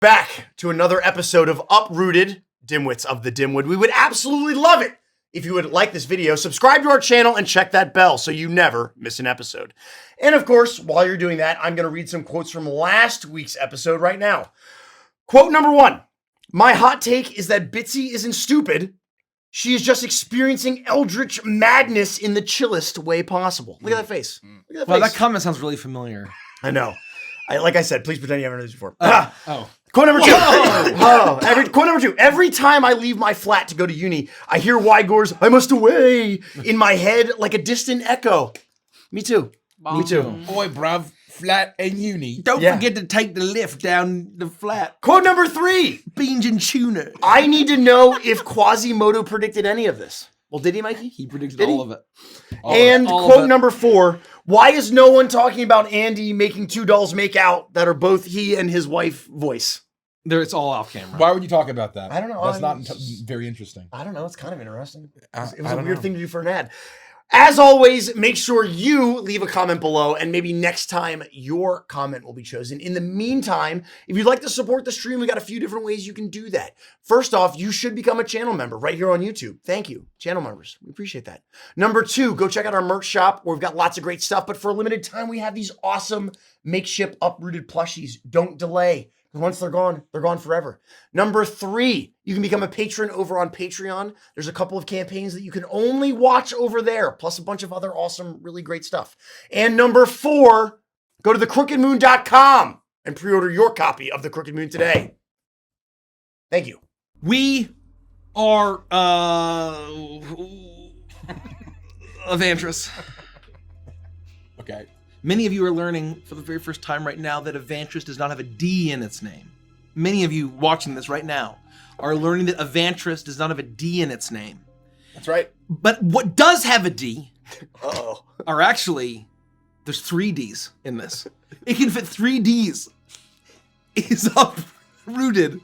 Back to another episode of Uprooted, Dimwits of the Dimwood. We would absolutely love it if you would like this video, subscribe to our channel, and check that bell so you never miss an episode. And of course, while you're doing that, I'm going to read some quotes from last week's episode right now. Quote number 1. My hot take is that Bitsy isn't stupid. She is just experiencing eldritch madness in the chillest way possible. Look at that face. Look at that face. That comment sounds really familiar. I know. Like I said, please pretend you haven't heard this before. Quote number 2. Quote number 2. Every time I leave my flat to go to uni, I hear Wygor's "I must away" in my head like a distant echo. Me too. Me too. Boy, bruv, flat and uni. Don't forget to take the lift down the flat. Quote number 3. Beans and tuna. I need to know if Quasimodo predicted any of this. Well, did he, Mikey? He predicted all of it. And quote number 4. Why is no one talking about Andy making two dolls make out that are both he and his wife voice? It's all off camera. Why would you talk about that? I don't know. That's not very interesting. I don't know. It's kind of interesting. It was a weird thing to do for an ad. As always, make sure you leave a comment below, and maybe next time your comment will be chosen. In the meantime, if you'd like to support the stream, we got a few different ways you can do that. First off, you should become a channel member right here on YouTube. Thank you, channel members. We appreciate that. Number 2, go check out our merch shop where we've got lots of great stuff, but for a limited time, we have these awesome makeshift uprooted plushies. Don't delay. Once they're gone forever. Number 3, you can become a patron over on Patreon. There's a couple of campaigns that you can only watch over there, plus a bunch of other awesome, really great stuff. And number 4, go to thecrookedmoon.com and pre-order your copy of The Crooked Moon today. Thank you. We are Evantris. Okay. Many of you are learning for the very first time right now that Evantris does not have a D in its name. Many of you watching this right now are learning that Evantris does not have a D in its name. That's right. But what does have a D Uh-oh. are actually, there's 3 Ds in this. It can fit 3 Ds. Is Uprooted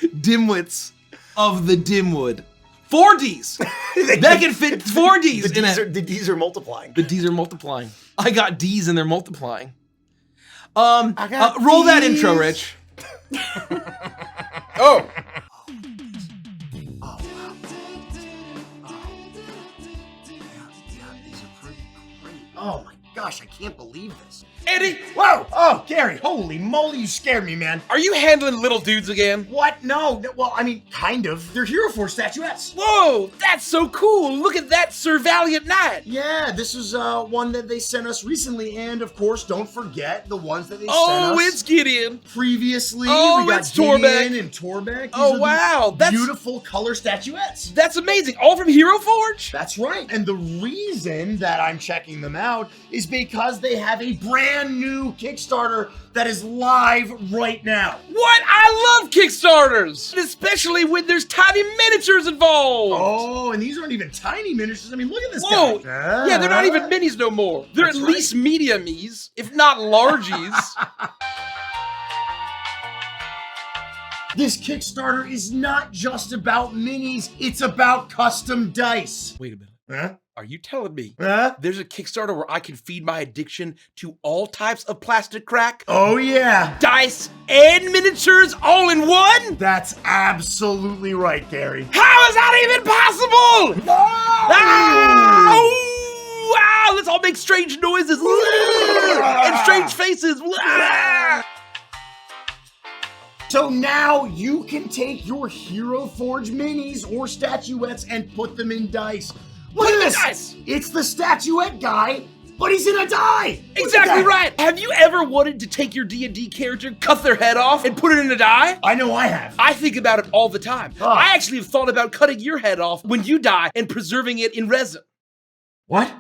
Dimwits of the Dimwood. 4 Ds. That can fit 4 Ds in it. The Ds are multiplying. The Ds are multiplying. I got Ds and they're multiplying. Roll that intro, Rich. Oh! Oh my gosh, I can't believe this. Andy! Whoa! Oh, Gary, holy moly, you scared me, man. Are you handling little dudes again? What? No, well, I mean, kind of. They're Hero Force statuettes. Whoa! That's so cool! Look at that Sir Valiant Knight! Yeah, this is one that they sent us recently, and of course, don't forget the ones that they sent us. Oh, it's Gideon! Previously, Oh, we got it's Torbeck. Gideon and Torbeck. These Oh, are wow! the That's beautiful color statuettes. That's amazing! All from Hero Forge? That's right. And the reason that I'm checking them out is because they have a brand new Kickstarter that is live right now. What? I love Kickstarters! Especially when there's tiny miniatures involved! Oh, and these aren't even tiny miniatures. I mean, look at this Whoa! guy. Yeah, they're not even minis no more. They're That's at right. least mediumies, if not largies. This Kickstarter is not just about minis, it's about custom dice. Wait a minute. Huh? Are you telling me Huh? there's a Kickstarter where I can feed my addiction to all types of plastic crack? Oh yeah. Dice and miniatures all in one? That's absolutely right, Gary. How is that even possible? No! Ah! Ooh, wow, let's all make strange noises and strange faces. So now you can take your Hero Forge minis or statuettes and put them in dice. Look at this! Dice. It's the statuette guy, but he's in a die! Look at Exactly that. right. Have you ever wanted to take your D&D character, cut their head off, and put it in a die? I know I have. I think about it all the time. Oh. I actually have thought about cutting your head off when you die and preserving it in resin. What?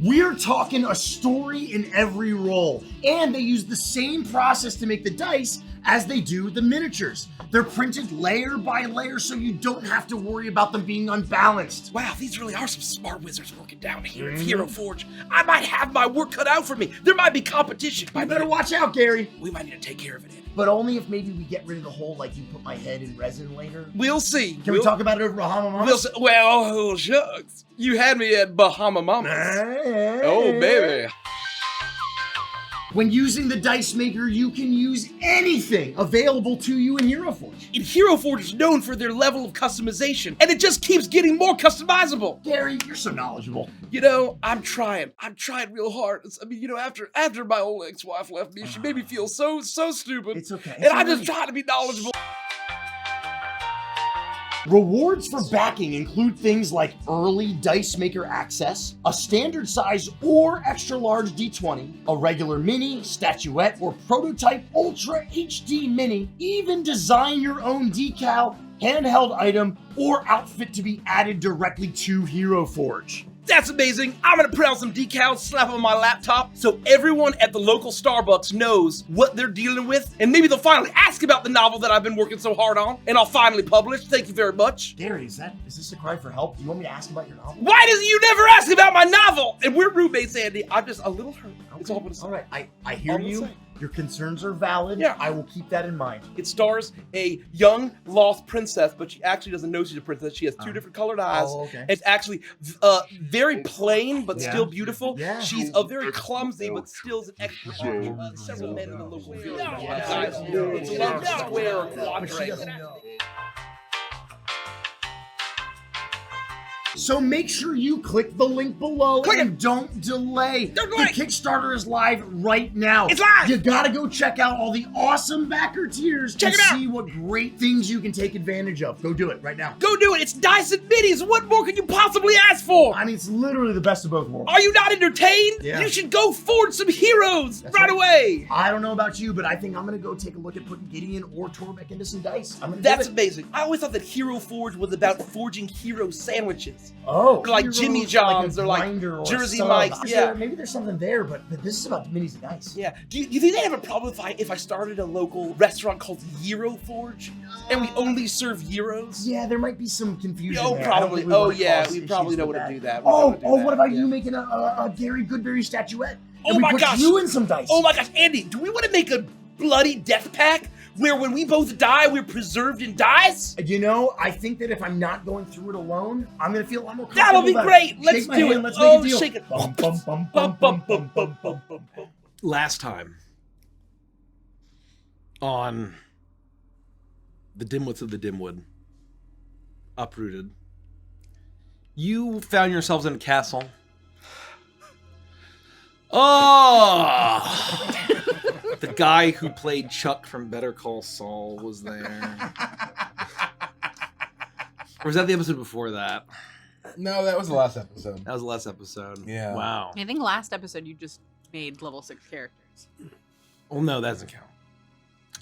We're talking a story in every roll, and they use the same process to make the dice as they do the miniatures. They're printed layer by layer so you don't have to worry about them being unbalanced. Wow, these really are some smart wizards working down here at Hero Forge. I might have my work cut out for me. There might be competition. You better watch out, Gary. We might need to take care of it, Andy. But only if maybe we get rid of the whole, like, you put my head in resin later. We'll see. Can we talk about it over Bahama Mama? We'll see. Well, oh, shucks. You had me at Bahama Mama's. Oh, baby. When using the Dice Maker, you can use anything available to you in Hero Forge. And Hero Forge is known for their level of customization, and it just keeps getting more customizable. Gary, you're so knowledgeable. You know, I'm trying real hard. I mean, you know, after my old ex-wife left me, she made me feel so stupid. It's okay. And I just try to be knowledgeable. Rewards for backing include things like early Dice Maker access, a standard size or extra large D20, a regular mini, statuette, or prototype Ultra HD mini, even design your own decal, handheld item, or outfit to be added directly to Hero Forge. That's amazing. I'm gonna print out some decals, slap them on my laptop, so everyone at the local Starbucks knows what they're dealing with, and maybe they'll finally ask about the novel that I've been working so hard on, and I'll finally publish. Thank you very much. Gary, is this a cry for help? Do you want me to ask about your novel? Why does you never ask about my novel? And we're roommates, Andy. I'm just a little hurt. It's all I'm gonna say. All right, I hear you. Your concerns are valid. Yeah. I will keep that in mind. It stars a young lost princess, but she actually doesn't know she's a princess. She has two different colored eyes. Oh, okay. It's actually very plain, but still beautiful. Yeah. She's a very clumsy, but still is an expert. Several men in the local village. It's a love square or quadrant. So make sure you click the link below and don't delay. Don't delay. The Kickstarter is live right now. It's live. You gotta go check out all the awesome backer tiers Check and it out. see what great things you can take advantage of. Go do it right now. Go do it. It's Dice and Minis. What more can you possibly ask for? I mean, it's literally the best of both worlds. Are you not entertained? Yeah. You should go forge some heroes That's right right. away. I don't know about you, but I think I'm gonna go take a look at putting Gideon or Torbeck into some dice. I'm gonna That's do it. amazing. I always thought that Hero Forge was about forging hero sandwiches. Oh, like heroes, Jimmy John's a or like grinder or Jersey sub. Mike's, yeah. Maybe there's something there, but this is about minis and dice. Yeah. Do you think they'd have a problem if I started a local restaurant called Hero Forge and we only serve heroes? Yeah, there might be some confusion Oh, there. probably. Oh, yeah. We probably know what to do that. What about you making a Gary Goodberry statuette? Oh And we my put gosh. you in some dice. Oh my gosh, Andy, do we want to make a bloody death pack where when we both die, we're preserved in dice? You know, I think that if I'm not going through it alone, I'm gonna feel a lot more comfortable. That'll be about great. It. Let's Shake my do hand, it. Let's make a deal. Shake it. Bum, bum, bum, Bum, bum, bum, bum, bum, bum, bum. Last time on the Dimwits of the Dimwood, Uprooted, you found yourselves in a castle. Oh! The guy who played Chuck from Better Call Saul was there. Or was that the episode before that? No, that was the last episode. That was the last episode. Yeah. Wow. I think last episode you just made level 6 characters. Well, no, that doesn't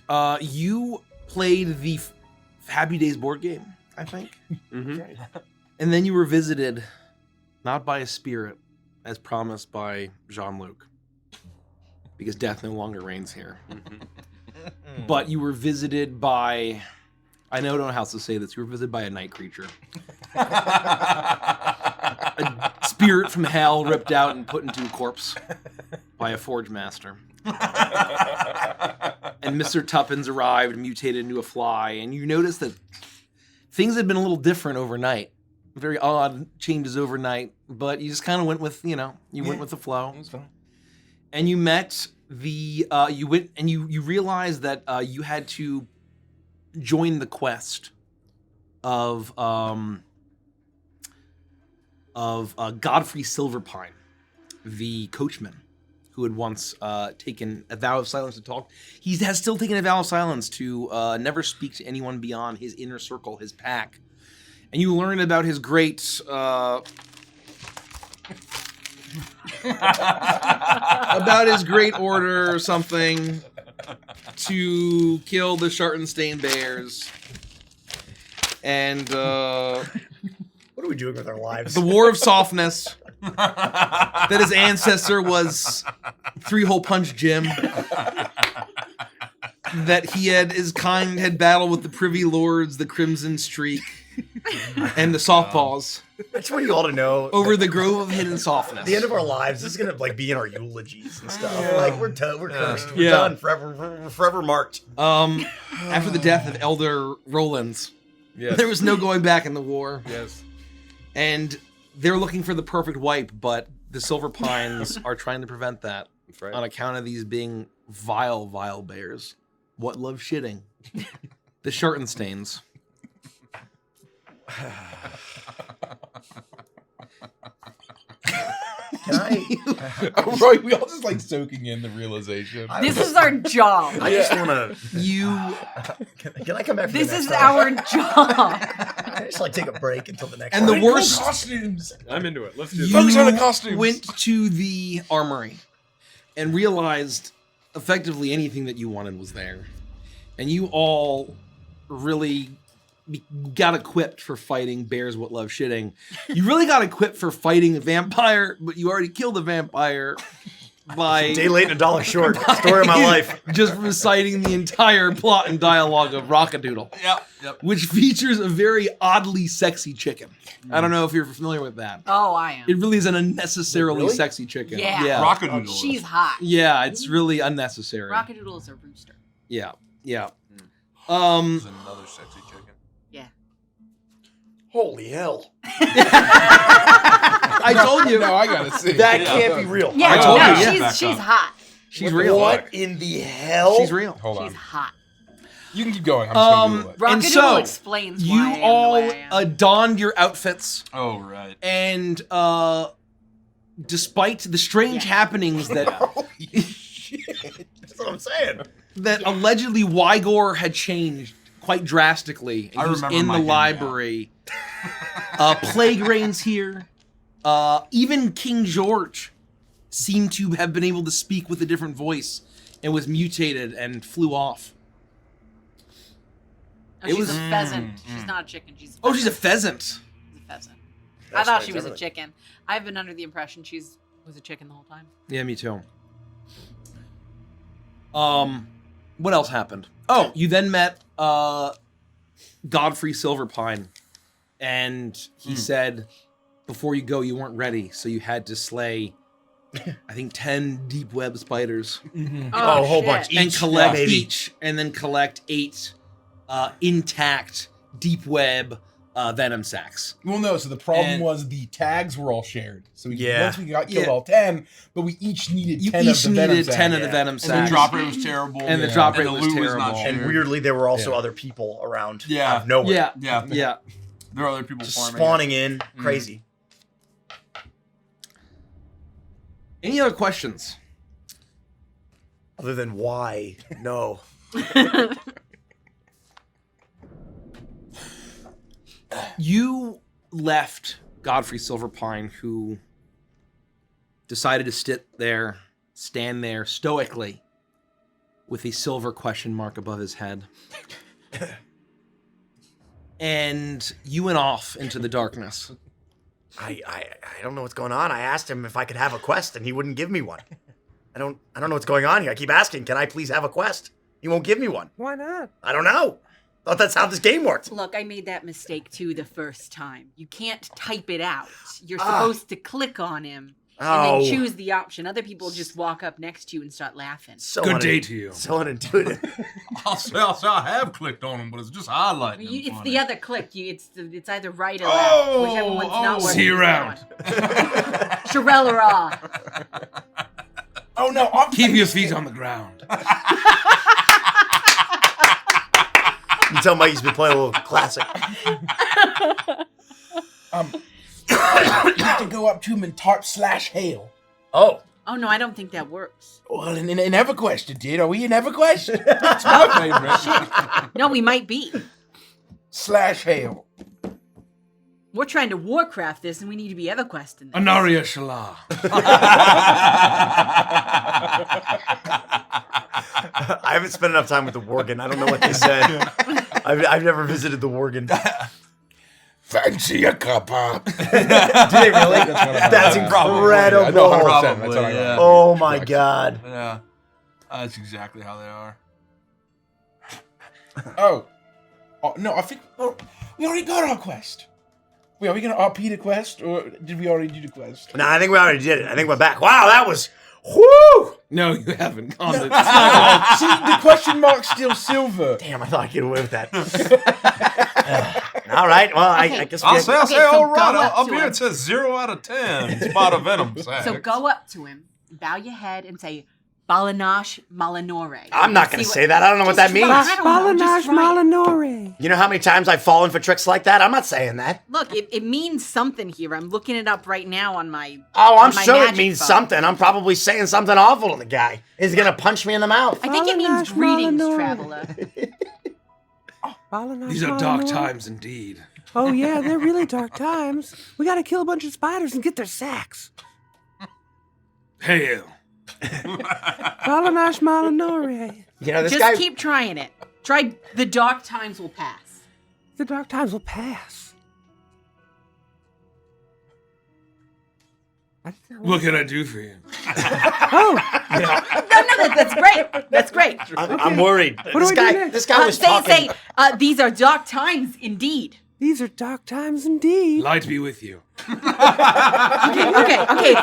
count. You played the Happy Days board game, I think. Mm-hmm. And then you were visited, not by a spirit, as promised by Jean-Luc, because death no longer reigns here. But you were visited by, I don't know how to say this, you were visited by a night creature. A spirit from hell ripped out and put into a corpse by a forge master. And Mr. Tuppence arrived, mutated into a fly, and you noticed that things had been a little different overnight. Very odd changes overnight, but you just kind of went with, went with the flow. It was fun. And you met you went and you realized that you had to join the quest of Godfrey Silverpine, the coachman, who had once taken a vow of silence to talk. He has still taken a vow of silence to never speak to anyone beyond his inner circle, his pack. And you learn about his great order or something to kill the Schartenstein bears. And What are we doing with our lives? the War of Softness. That his ancestor was 3-hole punch Jim. That his kind had battled with the Privy Lords, the Crimson Streak, and the Softpaws That's what you ought to know. over the Grove of Hidden Softness. The end of our lives, this is gonna be in our eulogies and stuff. Like we're cursed. We're Yeah. done forever. We're forever marked. After the death of Elder Rollins, Yes. there was no going back in the war. Yes. And they're looking for the perfect wipe, but the Silver Pines are trying to prevent that. That's right. on account of these being vile, vile bears. What love shitting? The Shortensteins. Can I? Right, we all just like soaking in the realization. This is our job. I just want to. You. Can I come back? For This the next is time? our job. Can I just like take a break until the next. And time? the worst. costumes. I'm into it. Let's do this. You Focus on the costumes. went to the armory and realized effectively anything that you wanted was there. And you all really got equipped for fighting bears what love shitting. You really got equipped for fighting a vampire, but you already killed a vampire by Day late and $1 short. Story of my life. just reciting the entire plot and dialogue of Rockadoodle, Yep. which features a very oddly sexy chicken. I don't know if you're familiar with that. Oh, I am. It really is an unnecessarily Really? sexy chicken. Yeah. Yeah. Rockadoodle. She's hot. Yeah, it's really unnecessary. Rockadoodle is a rooster. Yeah, yeah. Is another sexy chicken. Yeah. Holy hell! I told you. No, I gotta see. That can't be real. Yeah, I told no, you, yeah. she's hot. She's real. What in the hell? She's real. Hold on. She's hot. You can keep going. I'm just gonna Google it. Rockadoodle And so, explains why I You am the all way I am. donned your outfits, Oh, right. and despite the strange happenings that That's what I'm saying. that allegedly Wygor had changed quite drastically. I He was remember in my the game, library. Plague reigns here. Even King George seemed to have been able to speak with a different voice and was mutated and flew off. Oh, it she's was- a pheasant. She's not a chicken. She's a Oh, she's a pheasant. pheasant. She's a pheasant. I That thought explains she was a everything. chicken. I've been under the impression was a chicken the whole time. Yeah, me too. What else happened? Oh, you then met Godfrey Silverpine, and he said, before you go, you weren't ready, so you had to slay, I think, 10 deep web spiders, Oh, a whole shit. bunch. and Each, collect yeah, baby. each, and then collect 8 intact deep web venom sacs. Well, no. So the problem And- was the tags were all shared. So Yeah. once we got killed Yeah. all 10, but we each needed You 10 each of the venom needed 10 sacs. of the yeah. venom And the sacs. drop rate was terrible. And the drop rate the was loot not terrible. shared. And weirdly, there were also Yeah. other people around. Yeah. Out of nowhere. Yeah, Yeah. yeah. There are other people Just farming. spawning in. Crazy. Any other questions? Other than why? No. You left Godfrey Silverpine, who decided to stand there stoically with a silver question mark above his head. And you went off into the darkness. I don't know what's going on. I asked him if I could have a quest, and he wouldn't give me one. I don't know what's going on here. I keep asking, can I please have a quest? He won't give me one. Why not? I don't know. Thought that's how this game worked. Look, I made that mistake too the first time. You can't type it out. You're supposed to click on him and Oh. then choose the option. Other people just walk up next to you and start laughing. So Good day to you. So unintuitive. I'll say I have clicked on them, but it's just highlighting them. It's for the me. other click. It's either right or left. Whichever one's not working. See you is around. that one. Shirella. Oh no! I'm Keep your feet on the ground. You tell Mike he's been playing a little classic. You have to go up to him and tarp/hail. Oh. Oh no, I don't think that works. Well, in EverQuest it did. Are we in EverQuest? That's my favorite. No, we might be. /hail. We're trying to Warcraft this, and we need to be EverQuest in this. Anaria Shala. I haven't spent enough time with the Worgen. I don't know what they said. I've never visited the Worgen. Fancy a cuppa. Do they really? That's incredible. I know 100%. That's what I yeah. Oh my god. Yeah. That's exactly how they are. Oh, no, I think we already got our quest. Wait, are we going to RP the quest, or did we already do the quest? No, I think we already did it. I think we're back. Wow, that was whoo! No, you haven't. See, the question mark's still silver. Damn, I thought I could get away with that. All right. Well, I guess we I'll say so all go right. up Up to here him. it says 0 out of 10. Spot of venom. So go up to him bow your head and say, Balanash Malinore. I'm not going to say that. I don't know what that means. I don't know, just try it. Malinore. You know how many times I've fallen for tricks like that? I'm not saying that. Look, it means something here. I'm looking it up right now on my Oh, I'm on my sure it magic means phone. something. I'm probably saying something awful to the guy. He's going to punch me in the mouth. I think it means Balanash greetings, Malinore. traveler. These are dark times indeed. Oh, yeah, they're really dark times. We gotta kill a bunch of spiders and get their sacks. Hail. Balanash Malinore. You know, this Just guy... keep trying it. Try the dark times will pass. The dark times will pass. What can I do for you? Oh, No, that's great. That's great. I'm worried. do I do next? This guy was talking... Say, these are dark times indeed. these are dark times indeed. Light be with you. Okay,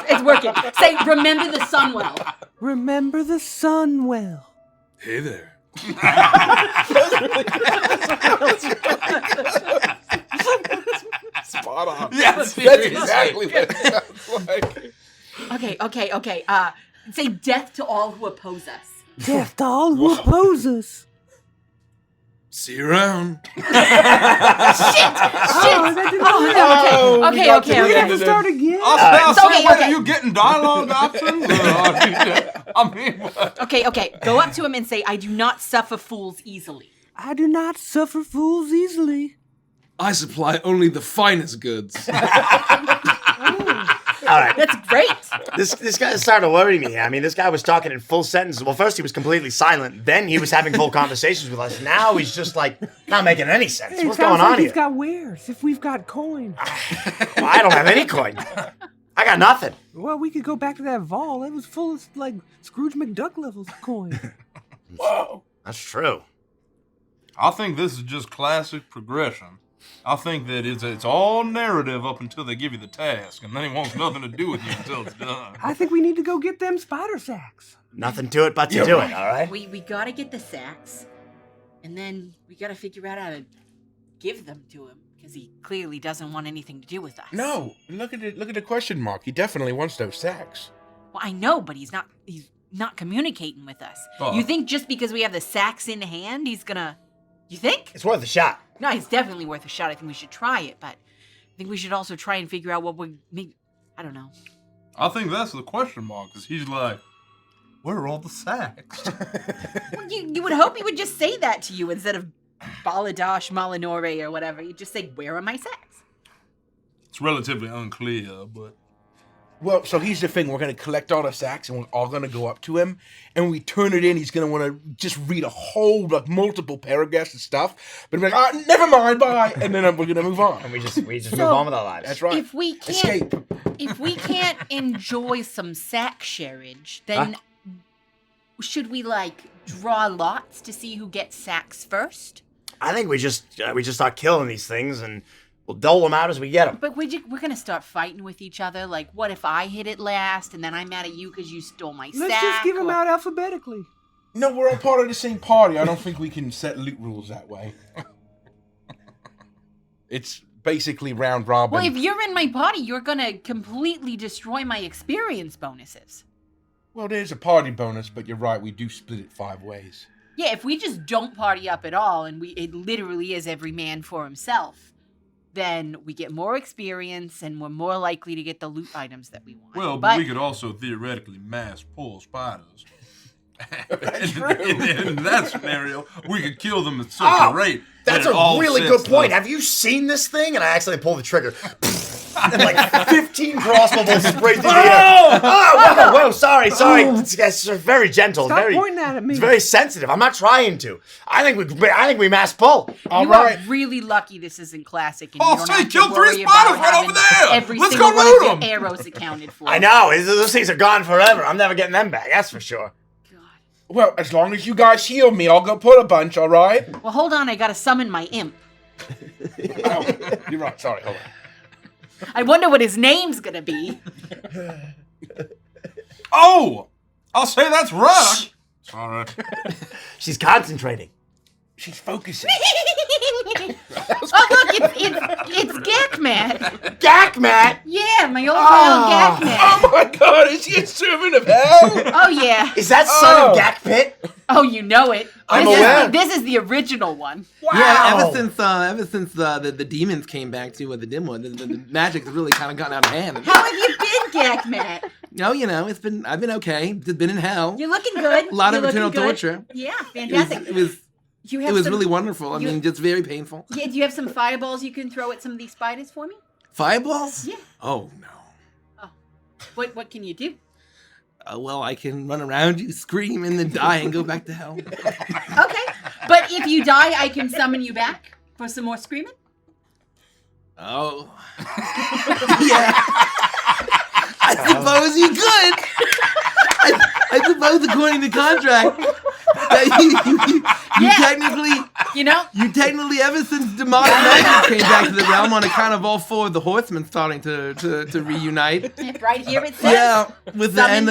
it's working. Say, remember the sun well. Remember the sun well. Hey there. Spot on. Yes, That's exactly what it sounds like. Okay. Say death to all who oppose us. Death to all who oppose us. See you around. Shit! Oh, that didn't work. Okay. We have to start again. I'll say, Okay, whether okay. you getting dialogue options or I mean, what? Okay. Go up to him and say, I do not suffer fools easily. I do not suffer fools easily. I supply only the finest goods. All right. That's great. This guy started to worry me. I mean, this guy was talking in full sentences. Well, first he was completely silent. Then he was having full conversations with us. Now he's just like not making any sense. Hey, What's it sounds going on like here? he's got wares. If we've got coin. Well, I don't have any coin. I got nothing. Well, we could go back to that vault. It was full of, like, Scrooge McDuck levels of coin. Whoa. That's true. I think this is just classic progression. I think that it's all narrative up until they give you the task, and then it wants nothing to do with you until it's done. I think we need to go get them spider sacks. Nothing to it but to do it, all right? We gotta get the sacks, and then we gotta figure out how to give them to him, because he clearly doesn't want anything to do with us. No, look at the question mark. He definitely wants those sacks. Well, I know, but he's not communicating with us. Oh. You think just because we have the sacks in hand, he's gonna... You think? It's worth a shot. No, it's definitely worth a shot. I think we should try it, but I think we should also try and figure out what we make. I don't know. I think that's the question mark, because he's like, where are all the sacks? Well, you would hope he would just say that to you instead of Baladash Malinore or whatever. You'd just say, where are my sacks? It's relatively unclear, but... Well, so here's the thing. We're going to collect all the sacks, and we're all going to go up to him. And when we turn it in, he's going to want to just read a whole, like, multiple paragraphs of stuff. But we're like, never mind, bye. And then we're going to move on. And we just move on with our lives. That's right. If we can't, Escape. if we can't enjoy some sack sharage, then should we like draw lots to see who gets sacks first? I think we just start killing these things and we'll dole them out as we get them. But we're gonna start fighting with each other. Like, what if I hit it last, and then I'm mad at you because you stole my sack? Let's just give them or- out alphabetically. No, we're all part of the same party. I don't think we can set loot rules that way. It's basically round robin. Well, if you're in my party, you're gonna completely destroy my experience bonuses. Well, there's a party bonus, but you're right. We do split it 5 ways. Yeah, if we just don't party up at all, and it literally is every man for himself, then we get more experience and we're more likely to get the loot items that we want. Well, but we could also theoretically mass pull spiders. in that scenario, we could kill them at such a rate. That's that it a all really sets good point. up. Have you seen this thing? And I accidentally pulled the trigger. And like 15 crossbow bolts sprayed through the air. Oh, whoa, sorry. It's very gentle. Stop very, pointing at me. It's very sensitive. I'm not trying to. I think we mass pull. All you right. are really lucky this isn't classic, and Oh, you don't say, have to kill 3 worry spiders about right having over there. every Let's single go one loot of your 'em. arrows accounted for. I know. Those things are gone forever. I'm never getting them back. That's for sure. God. Well, as long as you guys heal me, I'll go pull a bunch, all right? Well, hold on. I gotta summon my imp. Oh, you're right. Sorry, hold on. I wonder what his name's gonna be. Oh! I'll say that's rock. Sorry. She's concentrating. She's focusing. look, it's Gakmat. Gakmat? Yeah, my old pal Gakmat. Oh my god, is he a servant of hell? Oh yeah. Is that son of Gakpit? Oh, you know it. I'm This is aware. this is the original one. Wow. Yeah, ever since the demons came back to the Dimwood, the magic's really kind of gotten out of hand. How have you been, Gakmat? No, I've been okay. Just been in hell. You're looking good. A lot of You're eternal looking good. torture. Yeah, It fantastic. was You it have was some, really wonderful. I you- mean, just very painful. Yeah, do you have some fireballs you can throw at some of these spiders for me? Fireballs? Yeah. Oh no. What can you do? Well, I can run around you, scream, and then die and go back to hell. Okay, but if you die, I can summon you back for some more screaming. Oh. Yeah. I suppose you could. I suppose, according to contract, that you Yeah. technically, ever since demonic magic came back to the realm on account of all four of the horsemen starting to reunite. Right here it says. Yeah, with the Summon-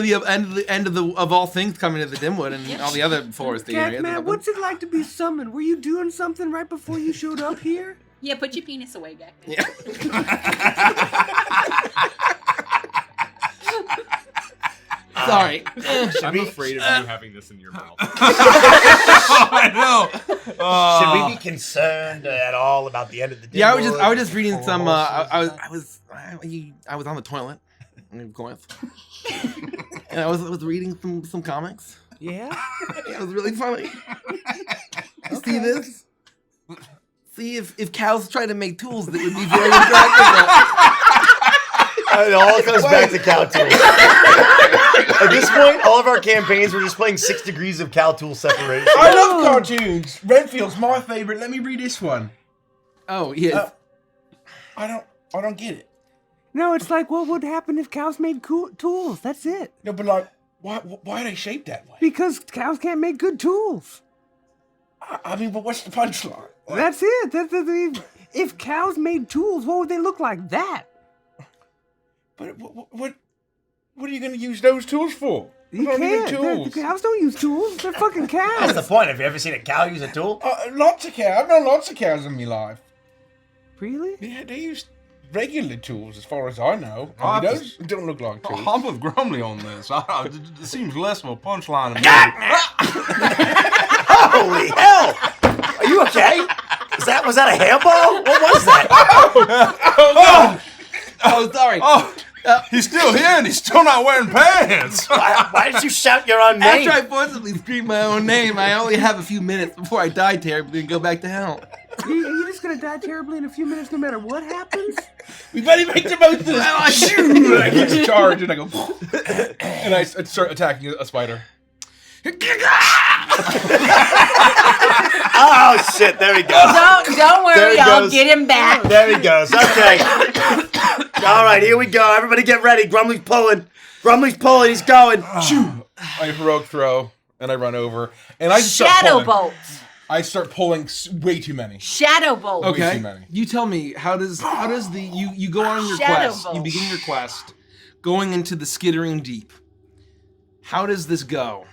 end of all things coming to the Dimwood and all the other foresty areas. Gakmat, what's it like to be summoned? Were you doing something right before you showed up here? Yeah, put your penis away, Gak. Yeah. Sorry. I'm afraid of you having this in your mouth. I know. Should we be concerned at all about the end of the day? Yeah, I was just reading some. I was on the toilet, of course, and I was reading some comics. Yeah? It was really funny. You see this? See if cows tried to make tools, that would be very attractive. It all comes back to cow tools. At this point, all of our campaigns, we're just playing 6 degrees of cow tool separation. I love cartoons. Renfield's my favorite. Let me read this one. Oh yes. I don't get it. No, it's like what would happen if cows made tools? That's it. No, but like, why are they shaped that way? Because cows can't make good tools. I mean, but what's the punchline? Like, That's it. If cows made tools, what would they look like? That. but what are you going to use those tools for? You What are can't. even tools? The cows don't use tools. They're fucking What's cows. the point? Have you ever seen a cow use a tool? Lots of cows. I've known lots of cows in my life. Really? Yeah, they use regular tools, as far as I know. Oh, I mean, I those don't look like tools. I'm with Grumley on this. It seems less of a punchline to me. Holy hell! Are you okay? Was that a hairball? What was that? Oh, sorry. Oh, he's still here and he's still not wearing pants. Why did you shout your own name? After I forcibly screamed my own name, I only have a few minutes before I die terribly and go back to hell. You're just gonna die terribly in a few minutes, no matter what happens. We better make the most of this. I shoot. And I get to charge and I go, and I start attacking a spider. Oh shit! There he goes. Don't There worry, he I'll goes. get him back. There he goes. Okay. All right, here we go. Everybody get ready. Grumley's pulling. He's going. I heroic throw and I run over and I just start Shadow pulling. bolts. I start pulling way too many. Shadow bolts. Way Okay. too many. You tell me, how does the you go on your Shadow quest? You Bolt. begin your quest, going into the skittering deep. How does this go?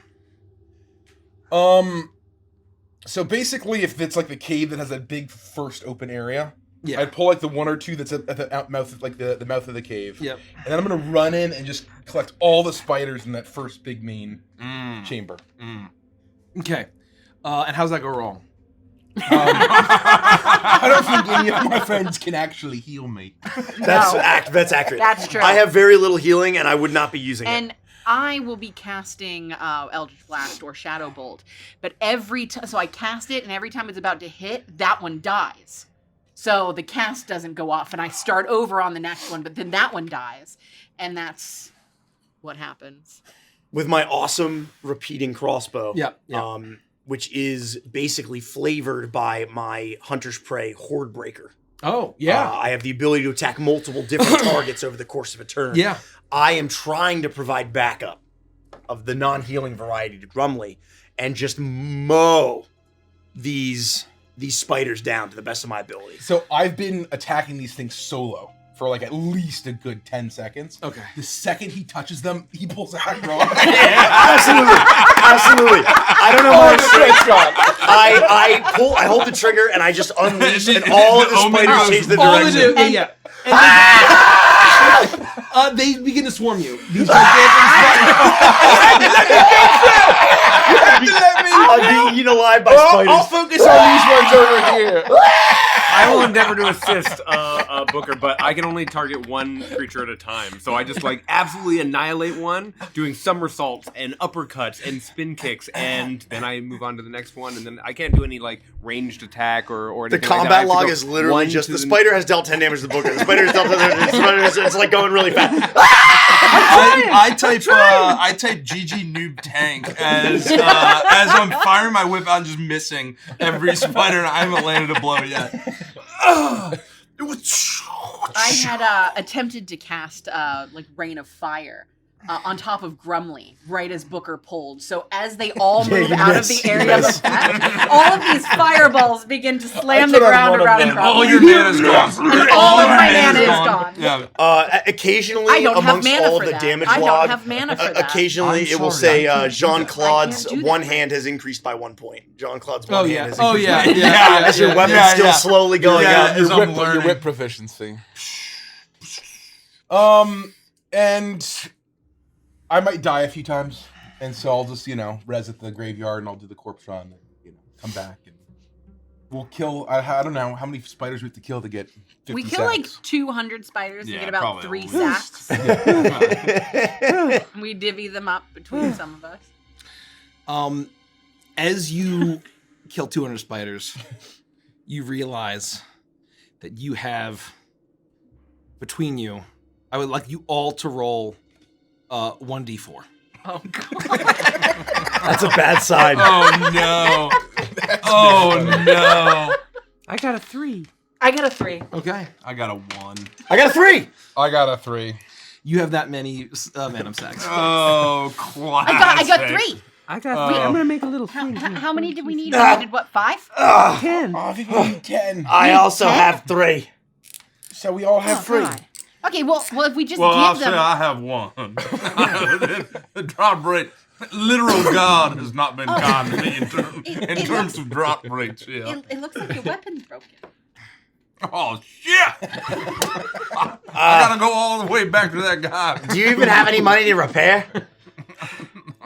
So basically, if it's like the cave that has a big first open area, Yeah. I'd pull like the one or two that's at the mouth, like the mouth of the cave. Yep. And then I'm gonna run in and just collect all the spiders in that first big main chamber. Okay. And how's that go wrong? I don't think any of my friends can actually heal me. That's No. that's accurate. That's true. I have very little healing, and I would not be using it. And I will be casting Eldritch Blast or Shadow Bolt, but so I cast it, and every time it's about to hit, that one dies. So the cast doesn't go off, and I start over on the next one, but then that one dies, and that's what happens. With my awesome repeating crossbow, Yeah. which is basically flavored by my Hunter's Prey Horde Breaker. Oh, yeah. I have the ability to attack multiple different targets over the course of a turn. Yeah. I am trying to provide backup of the non-healing variety to Grumley and just mow these spiders down to the best of my ability. So I've been attacking these things solo. for like at least a good 10 seconds. Okay. The second he touches them, he pulls a hot rod. Absolutely. I don't know how It's gone. I hold the trigger and I just unleash and all of the spiders change the All they direction. do, yeah. And they begin to swarm you. These I'll be eaten alive by I'll spiders. focus on these ones over here. I will endeavor to assist Booker, but I can only target one creature at a time. So I just like absolutely annihilate one, doing somersaults and uppercuts and spin kicks, and then I move on to the next one, and then I can't do any like ranged attack or The anything like that. I combat have to log go is literally one just to the spider has dealt 10 damage to the Booker. The spider has dealt 10 damage. It's like going really fast. I type GG noob tank as I'm firing my whip out, just missing every spider, and I haven't landed a blow yet. I had attempted to cast like Rain of Fire on top of Grumley right as Booker pulled. So as they all move out of the area of effect, all of these fireballs begin to slam the ground around And all Grumley. your mana's gone. And all of my mana is gone. Yeah. Occasionally, I don't have amongst mana all for the that. damage I don't log, have mana for that. occasionally I'm it will sorry, say Jean-Claude's I can't do one that. hand has increased by 1 point. Jean-Claude's one hand has Oh increased yeah. by Yeah. as your weapon's Yeah, still yeah. slowly going Yeah, up. as I'm Your learning. whip proficiency. And I might die a few times, and so I'll just, res at the graveyard, and I'll do the corpse run, and, come back, and we'll kill, I don't know, how many spiders we have to kill to get 50 We kill like sacks. 200 spiders. Yeah, we get about probably 3 at least. sacks. We divvy them up between some of us. As you kill 200 spiders, you realize that you have between you. I would like you all to roll 1d4. Oh god. That's a bad sign. Oh no. Oh no. I got a 3. I got a 3. Okay. I got a 1. I got a 3. I got a 3. You have that many venom sacks. Oh, classic. I got 3. I got 3. I'm gonna make a little thing. here. How many did we need? Ah. We needed what, 5? 10. Oh, I think we need 10. I also have 3. So we all have 3. God. Okay, well, if we just Well, I'll give say them. I have 1. The drop rate, literal God has not been kind to me in terms of drop rates. Yeah. It looks like your weapon's broken. Oh shit! I gotta go all the way back to that guy. Do you even have any money to repair?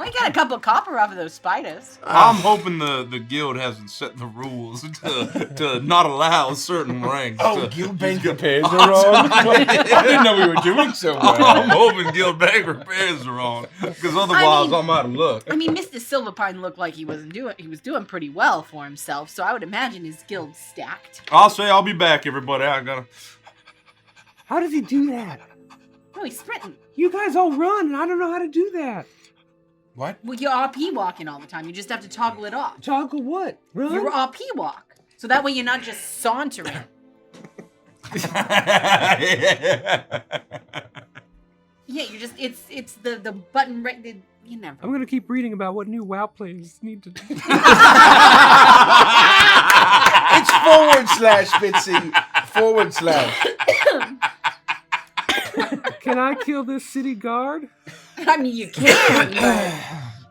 We got a couple of copper off of those spiders. I'm hoping the guild hasn't set the rules to not allow certain ranks. Oh, to, guild bank repairs are wrong. I didn't know we were doing so well. I'm hoping guild bank repairs are on, because otherwise I'm out of luck. I mean, Mr. Silverpine looked like he was doing pretty well for himself, so I would imagine his guild's stacked. I'll say I'll be back, everybody. I gotta. How does he do that? Oh, he's sprinting. You guys all run, and I don't know how to do that. What? Well, you're RP walking all the time. You just have to toggle it off. Toggle what? Run? You're RP walk. So that way you're not just sauntering. Yeah, you're just, it's the button right, you never. I'm gonna keep reading about what new WoW players need to do. It's / Bitsy. / Can I kill this city guard? I mean, you can, but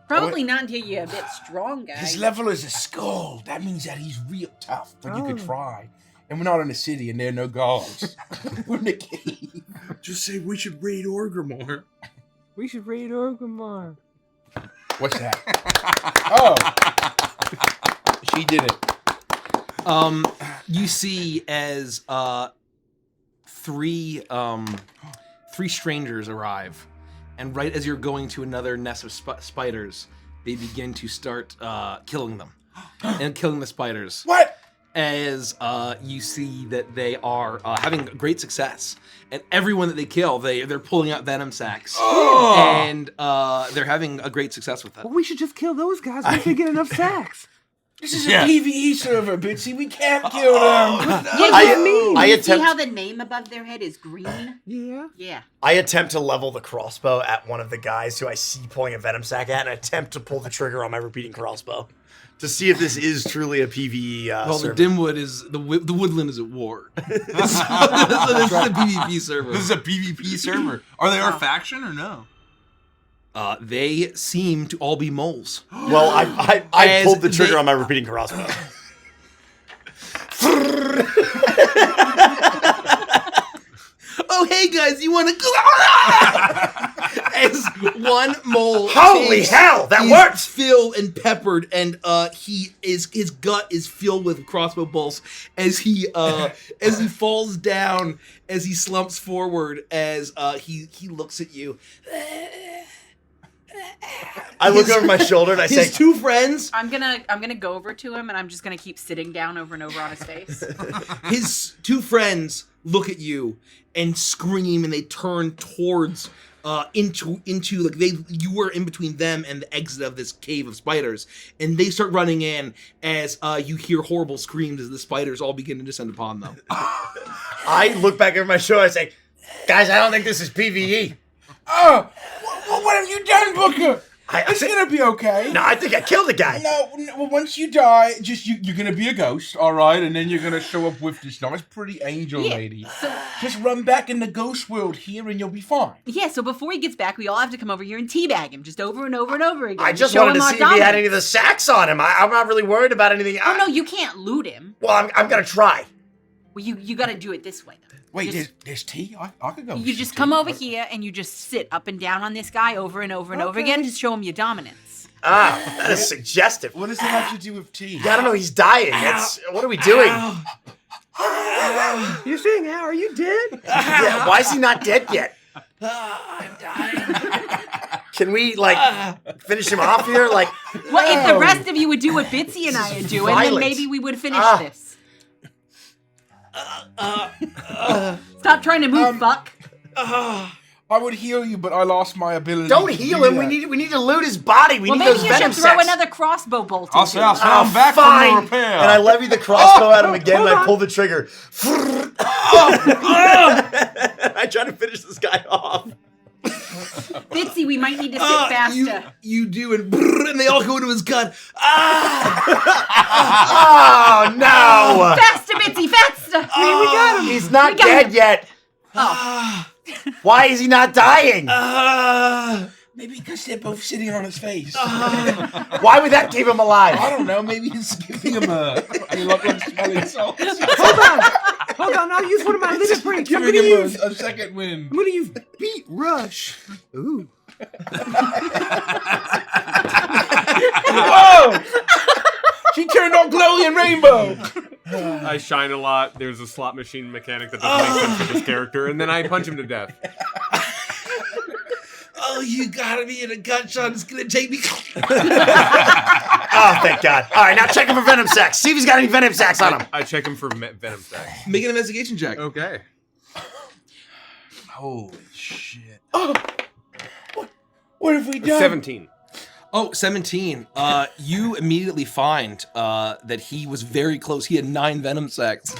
probably not until you're a bit stronger. His level is a skull. That means that he's real tough, but you could try. And we're not in a city, and there are no guards. We're in a cave. Just say we should raid Orgrimmar. We should raid Orgrimmar. What's that? Oh. She did it. You see as three strangers arrive, and right as you're going to another nest of spiders, they begin to start killing them and killing the spiders. What? As you see that they are having great success, and everyone that they kill, they're pulling out venom sacs, and they're having a great success with that. Well, we should just kill those guys once we get enough sacks. This is a PvE server, Bitsy. We can't kill them. I You attempt. see how the name above their head is green? Yeah. Yeah. I attempt to level the crossbow at one of the guys who I see pulling a venom sack at, and attempt to pull the trigger on my repeating crossbow to see if this is truly a PvE. Well, server. the Dimwood is the Woodland is at war. so this is a PvP server. This is a PvP server. Are they our faction or no? They seem to all be moles. Well, I As pulled the trigger they- on my repeating crossbow. Oh, hey guys, you want to go? As one mole. Holy takes hell, that his worked! Filled and peppered, and his gut is filled with crossbow bolts as he falls down, as he slumps forward, as he looks at you. I look over my shoulder and I say, His two friends. I'm gonna go over to him and I'm just gonna keep sitting down over and over on his face. His two friends look at you and scream, and they turn towards into like you were in between them and the exit of this cave of spiders, and they start running in as you hear horrible screams as the spiders all begin to descend upon them. I look back over my shoulder and I say, guys, I don't think this is PvE. Oh, what have you done, Booker? It's said, gonna be okay. no, I think I killed the guy. No, well, once you die, you're gonna be a ghost, all right, and then you're gonna show up with this nice, pretty angel lady. Just run back in the ghost world here, and you'll be fine. Yeah, so before he gets back, we all have to come over here and teabag him just over and over and over again. I just show wanted him to our see if he had dominance. any of the sacks on him. I'm not really worried about anything. Oh no, you can't loot him. Well, I'm gonna try. Well, you got to do it this way though. Wait, Just- there's tea? I could go. You just come over here and you just sit up and down on this guy over and over and over again. Just show him your dominance. Ah, that is suggestive. What does it have to do with tea? Yeah, I don't know. He's dying. What are we doing? You're saying, how are you dead? Yeah, why is he not dead yet? I'm dying. Can we finish him off here? Well, if the rest of you would do what Bitsy and I are doing, then Violent. maybe we would finish this. Stop trying to move, fuck. I would heal you, but I lost my ability. don't to heal do him. that. We need to loot his body. We Well, need maybe those you venom should throw sacks. another crossbow bolt I'll into say I'll him. say I'm back from fine. the repair. And I levy the crossbow at him again, and I pull the trigger. I try to finish this guy off. Bitsy, we might need to sit faster. You do, and they all go into his gut. Oh, no. Faster, Bitsy, faster! We got him. He's not We got dead him. yet. Oh. Why is he not dying? Maybe because they're both sitting on his face. Why would that keep him alive? I don't know. Maybe he's giving him a like smelling salts. Hold on, I'll use one of my limit breaks. I'm Giving gonna him use a second wind. beat rush. Ooh. Whoa! She turned on Chloe and Rainbow. I shine a lot. There's a slot machine mechanic that doesn't make sense for this character, and then I punch him to death. Oh, you gotta be in a gut shot. It's gonna take me. Oh, thank God. All right, now check him for venom sacks. See if he's got any venom sacks on him. I check him for venom stacks. Make an investigation check. Okay. Holy shit. Oh, what have we done? 17. Oh, 17. You immediately find that he was very close. He had 9 venom sacs.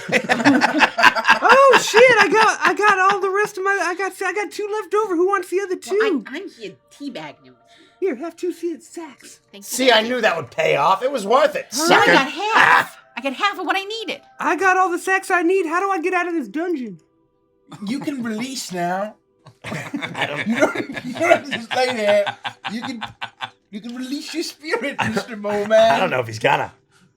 Oh shit! I got all the rest of my. I got 2 left over. Who wants the other 2? Well, I'm here teabagging him. Here, have 2 sacks. Thank you. See, I knew that would pay off. It was worth it. Now I Sucker. got half. I got half of what I needed. I got all the sacks I need. How do I get out of this dungeon? You can release now. You don't have to stay there. You can release your spirit, Mr. Mole Man. I don't know if he's gonna.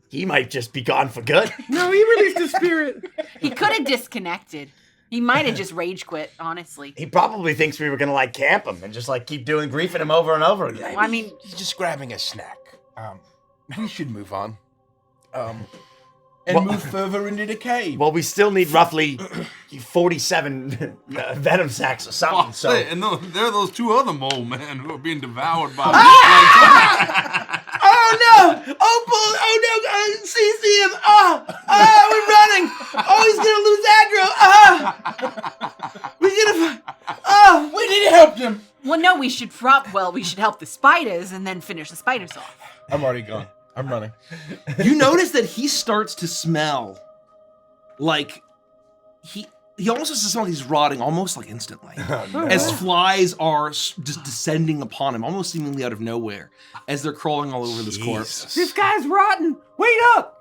He might just be gone for good. No, he released his spirit. He could have disconnected. He might have just rage quit, honestly. He probably thinks we were gonna camp him and just keep griefing him over and over again. Well, I mean, He's just grabbing a snack. We should move on. And move further into the cave. Well, we still need roughly 47 venom sacks or something. So And there are those 2 other mole men who are being devoured by. Oh no! Oh no! See him! We're running! Oh, he's gonna lose aggro! We need to help them. well, no, we should help the spiders and then finish the spiders off. I'm already gone. I'm running. You notice that he starts to smell like he almost starts to smell like he's rotting almost like instantly. As flies are just descending upon him, almost seemingly out of nowhere, as they're crawling all over this corpse. This guy's rotten. Wait up.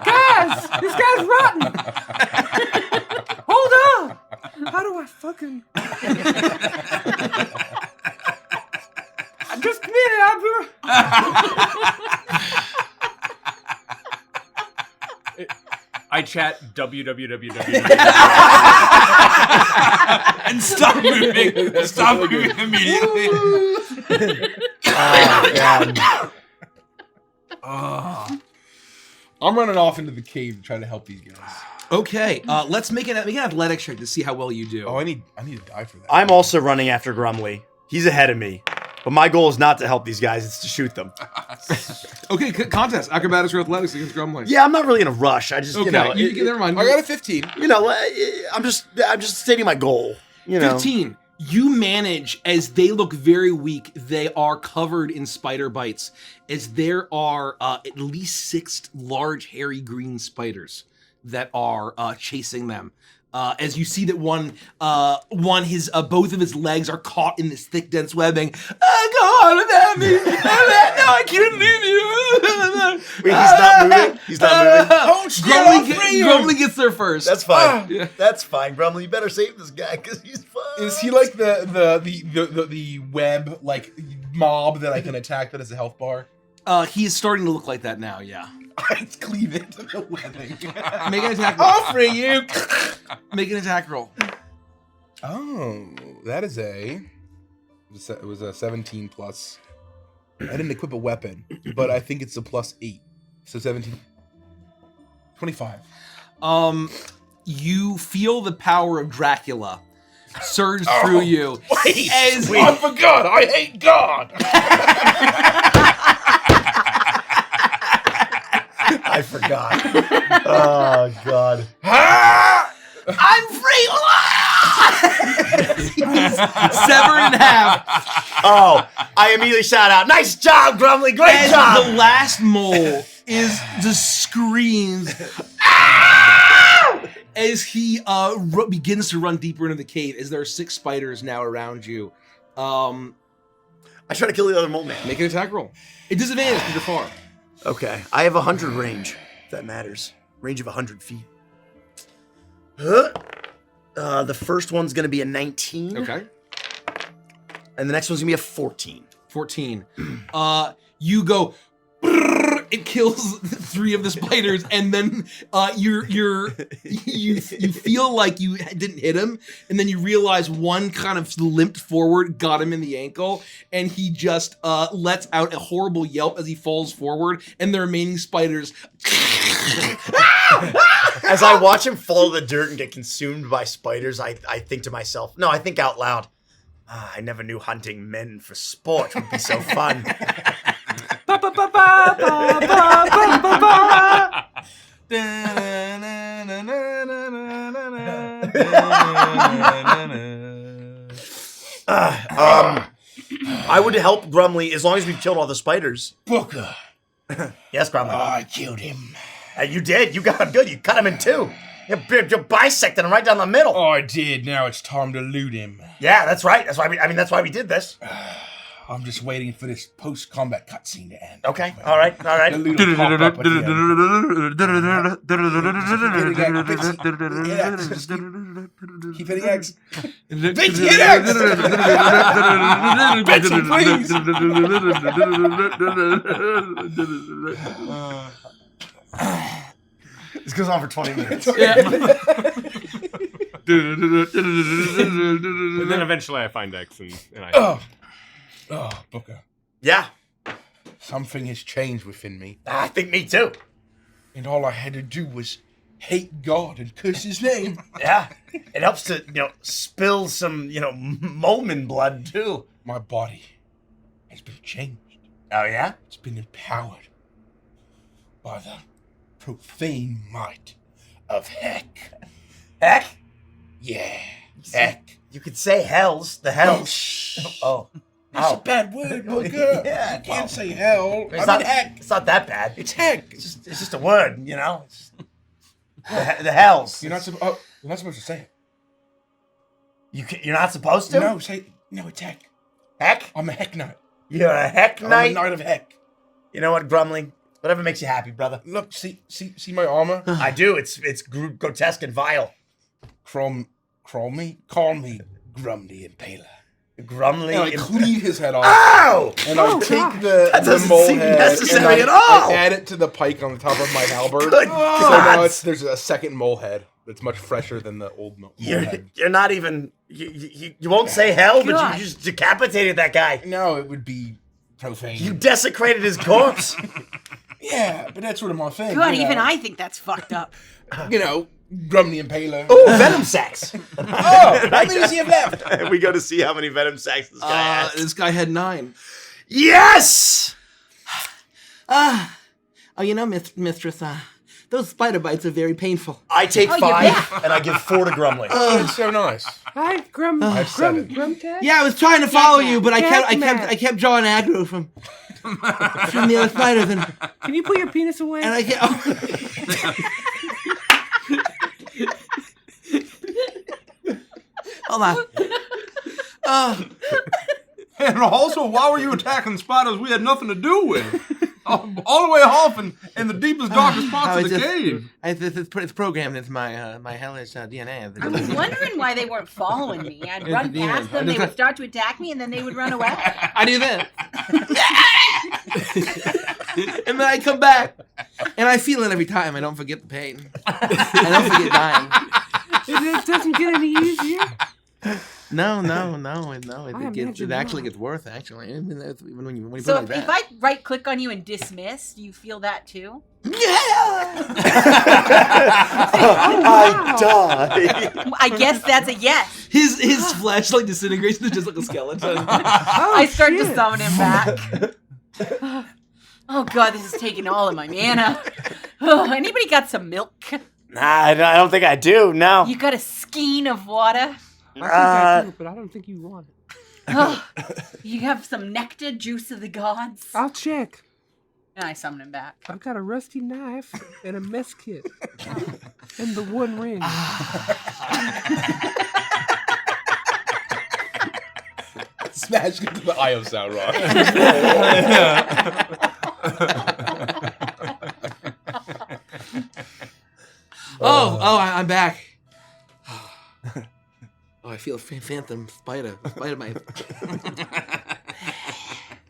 Guys, this guy's rotten. Hold on. How do I fucking... Just a minute, I chat www. And stop moving. Stop moving immediately. I'm running off into the cave to try to help these guys. Okay, let's make an athletics check to see how well you do. Oh, I need to die for that. I'm also running after Grumly. He's ahead of me. But my goal is not to help these guys, it's to shoot them. Okay, contest, acrobatics or athletics against Grumling. Yeah, I'm not really in a rush. I just, Okay, never mind. I got a 15. I'm just stating my goal. 15. You manage, as they look very weak, they are covered in spider bites, as there are at least 6 large, hairy green spiders that are chasing them. As you see that both of his legs are caught in this thick, dense webbing. Oh, God, without me! No, I can't leave you! Wait, he's not moving? He's not moving? Oh, shit! Grumbly gets there first. That's fine. That's fine. Grumly, you better save this guy, because he's fine. Is he like the web like mob that I can attack that has a health bar? He's starting to look like that now, yeah. I cleave into the webbing. Make an attack roll. Offering you! Make an attack roll. Oh, that is it was a 17 plus. I didn't equip a weapon, but I think it's a plus 8. So 17. 25. You feel the power of Dracula surge through you. Wait, I forgot, I hate God! I forgot. Oh, God. I'm free! He's severed in half. Oh, I immediately shout out, nice job, Grumly, great job! The last mole just screams as he begins to run deeper into the cave, as there are 6 spiders now around you. I try to kill the other mole man. Make an attack roll. It disadvantage because you're far. Okay, I have 100 range, if that matters. Range of 100 feet. The first one's going to be a 19. Okay. And the next one's going to be a 14. 14. You go... It kills 3 of the spiders, and then you feel like you didn't hit him, and then you realize one kind of limped forward, got him in the ankle, and he just lets out a horrible yelp as he falls forward, and the remaining spiders... As I watch him fall to the dirt and get consumed by spiders, I think to myself, no, I think out loud, I never knew hunting men for sport would be so fun. I would help Grumly as long as we've killed all the spiders. Booker. Yes, Grumly. I killed him. You did. You got him good. You cut him in 2. You bisected him right down the middle. Oh, I did. Now it's time to loot him. Yeah, that's right. That's why we did this. I'm just waiting for this post-combat cutscene to end. Okay. All right. The loot will pop up at the end. Keep hitting X. Bitch, hit X! Betsy, please! This goes on for 20 minutes. And then eventually I find X and I... Oh, Booker. Yeah. Something has changed within me. I think me too. And all I had to do was hate God and curse his name. Yeah. It helps to, spill some, Momin blood too. My body has been changed. Oh, yeah? It's been empowered by the profane might of Heck. Heck? Yeah, Heck. You could say hells. The hells. Oh. That's a bad word, Booker. Yeah, You can't say hell. It's I not, mean heck. it's not that bad. It's heck. It's just a word, you know? It's the hells. You're not supposed to say it. You're not supposed to? No, it's heck. Heck? I'm a heck knight. You're a heck I'm a knight? knight of heck. You know what, Grumling? Whatever makes you happy, brother. Look, see my armor? I do. It's grotesque and vile. Call me Grumly Impaler. Grumly. And I cleave his head off. Ow! And I take the doesn't mole seem head necessary and at all. I add it to the pike on the top of my halberd. Good So God. now there's a second mole head that's much fresher than the old mole head. You're not even. You won't say hell, but God. you just decapitated that guy. No, it would be profane. You desecrated his corpse. Yeah, but that's sort of my thing. God, you know. even I think that's fucked up. You know, Grumly Impaler. Oh, venom sacks. Oh, how many does he have left? We go to see how many venom sacks this guy has. This guy had 9. Yes! Oh, you know, Mistress, those spider bites are very painful. I take Oh, you're 5 back. and I give 4 to Grumbling. Oh, it's so nice. Hi, Grum. I have 7. Grumtag? Yeah, I was trying to follow Jackman. you, but I Jackman. kept drawing aggro from the other spiders, and Can you put your penis away? I can't. Hold on. And also, why were you attacking spiders we had nothing to do with? All the way off in the deepest, darkest parts of the cave. It's programmed into my hellish DNA. I was wondering why they weren't following me. I'd run past them, they would start to attack me, and then they would run away. I do that. And then I come back, and I feel it every time. I don't forget the pain. I don't forget dying. It doesn't get any easier. No. It actually gets worse. Actually, I mean, when you put So it like if that. I right click on you and dismiss, do you feel that too? I die. I guess that's a yes. His flesh like disintegrates into just like a skeleton. I start to summon him back. Oh god, this is taking all of my mana. Oh, anybody got some milk? Nah, I don't think I do. No. You got a skein of water? I think I do, but I don't think you want it. Oh, you have some nectar, juice of the gods? I'll check. And I summon him back. I've got a rusty knife and a mess kit. And the one ring. Smash into the Io sound rock. I'm back. Oh, I feel a phantom spider bite.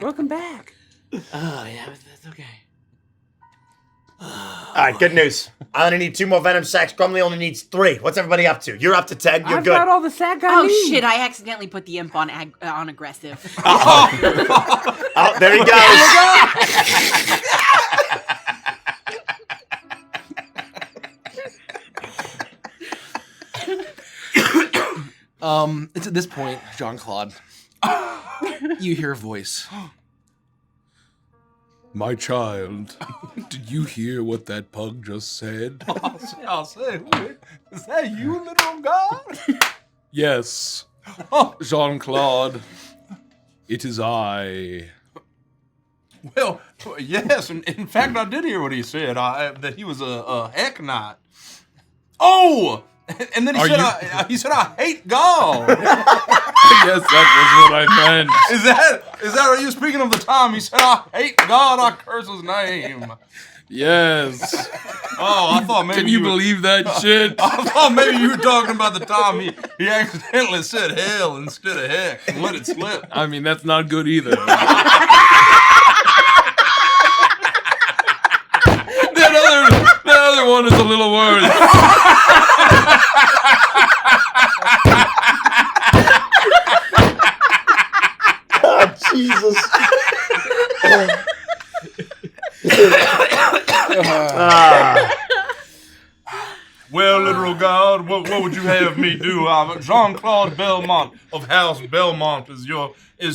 Welcome back. Oh yeah, that's okay. All right, good news. I only need 2 more venom sacks. Grumly only needs 3. What's everybody up to? You're up to 10. You're I've good. got all the sack I Oh need. shit, I accidentally put the imp on aggressive. Oh, there he goes. It's at this point, Jean-Claude, you hear a voice. My child, did you hear what that pug just said? I'll say, is that you, little god? Yes, Jean-Claude, it is I. Well, yes, in fact, I did hear what he said, that he was a heck knight. Oh! And then he said, I hate God. Yes, that was what I meant. Is that are you speaking of the time he said, I hate God, I curse his name? Yes. Oh, I thought maybe Can you believe that shit? I thought maybe you were talking about the time he accidentally said hell instead of heck and let it slip. I mean, that's not good either. The other one is a little worse. Oh, Jesus. Well, literal God, what would you have me do? Jean-Claude Belmont of House Belmont is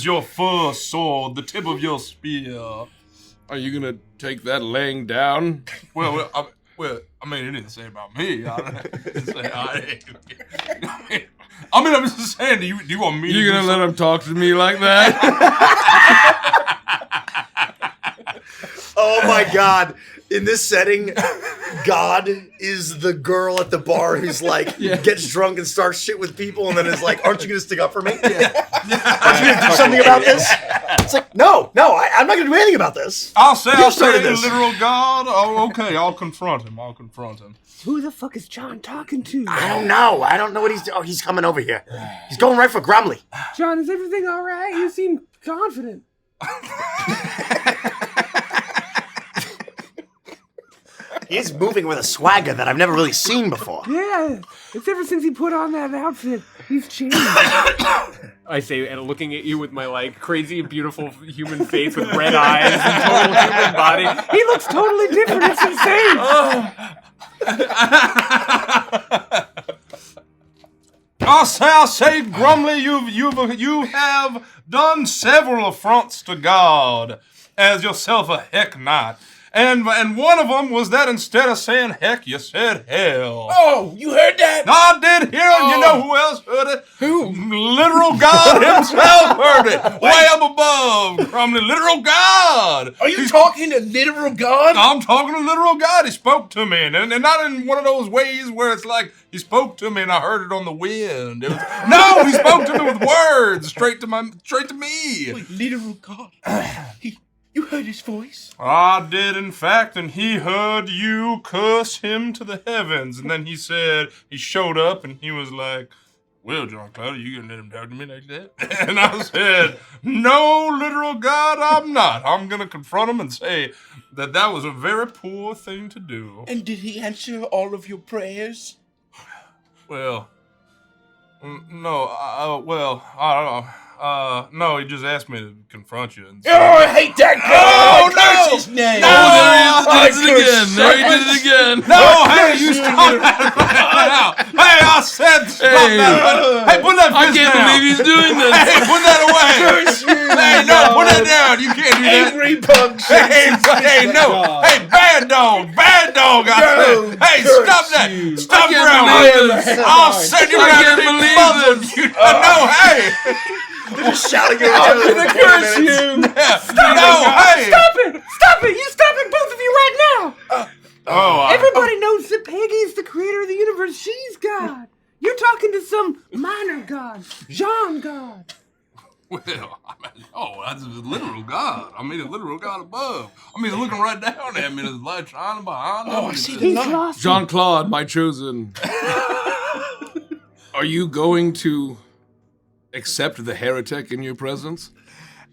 your first sword, the tip of your spear. Are you gonna take that laying down? Well, Well, I mean, it didn't say about me. I mean, I'm just saying, do you want me to You do gonna let something? him talk to me like that? Oh my God. In this setting, God is the girl at the bar who's like, gets drunk and starts shit with people and then is like, aren't you going to stick up for me? Aren't you going to do something about this? It's like, no, I'm not going to do anything about this. I'll say this. literal God. Oh, okay, I'll confront him. Who the fuck is John talking to? I don't know what he's doing. Oh, he's coming over here. He's going right for Grumley. John, is everything all right? You seem confident. He's moving with a swagger that I've never really seen before. Yeah, it's ever since he put on that outfit. He's changed. I say, and looking at you with my like crazy, beautiful human face with red eyes and total human body. He looks totally different. It's insane. I'll say, Grumley, you have done several affronts to God as yourself a heck knight. And one of them was that instead of saying heck, you said hell. Oh, you heard that? I did hear it. You know who else heard it? Who? Literal God himself heard it. Way up above from the literal God. Are you talking to literal God? I'm talking to literal God. He spoke to me. And not in one of those ways where it's like he spoke to me and I heard it on the wind. No, he spoke to me with words straight to me. Wait, literal God? You heard his voice? I did, in fact, and he heard you curse him to the heavens. And then he showed up and he was like, well, John Cloud, are you going to let him talk to me like that? And I said, no, literal God, I'm not. I'm going to confront him and say that was a very poor thing to do. And did he answer all of your prayers? Well, no, I don't know. No, he just asked me to confront you. And Oh, I hate that guy! Oh, I curse no! his name! No! There he did it again. No, hey, you stop that right now. Hey, I said stop that. Hey, put that I fist can't down. believe he's doing this. Hey, put that away. Hey, no, put that down. You can't do that. Angry punk! Hey, no. Hey, bad dog. I said. Hey, stop that. Stop can't around believe here. this. I'll send you I around can't to be believe muzzled. this. No, hey. They're just shouting at each I'm other. gonna curse you. No, hey. Stop it! You stop it, both of you, right now! Everybody knows that Peggy is the creator of the universe. She's God. You're talking to some minor God, Jean God. Well, that's a literal God. I mean, a literal God above. I mean, looking right down at me. There's light shining behind him. Oh, I see the He's light. lost. Jean-Claude, my chosen. Are you going to accept the heretic in your presence?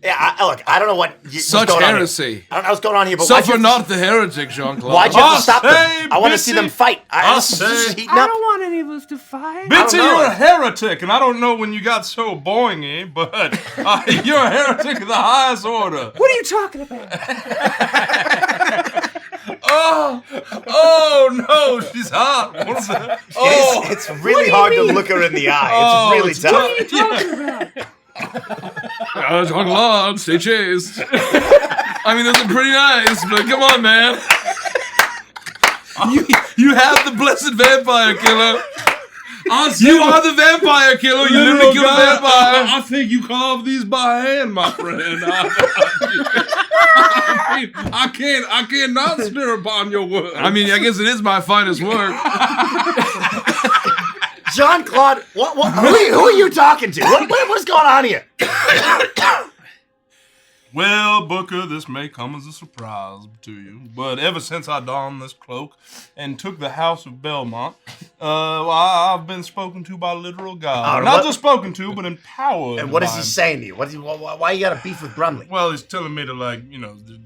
Yeah, look, I don't know what's Such going on heresy. here. I don't know what's going on here, but why'd you Suffer have to- not the heretic, Jean-Claude. Why'd you have to stop them? say, I want to see them Bitsy. fight. This is just heating I up. don't want any of us to fight. Bitsy, know. you're a heretic, and I don't know when you got so boingy, but you're a heretic of the highest order. What are you talking about? Oh no, she's hot. What is that? Oh, It's really hard to look her in the eye. It's really tough. What are you talking about? Jean-Claude, stay chaste. I mean, those are pretty nice, but come on, man. You have the blessed vampire killer. You are the vampire killer. You literally killed a vampire. I think you carved these by hand, my friend. I cannot stir upon your word. I mean, I guess it is my finest work. Jean-Claude, who are you talking to? What's going on here? Well, Booker, this may come as a surprise to you, but ever since I donned this cloak and took the House of Belmont, I've been spoken to by literal God. Not just spoken to, but empowered. And what is by he him. saying to you? Why you got a beef with Brumley? Well, he's telling me to,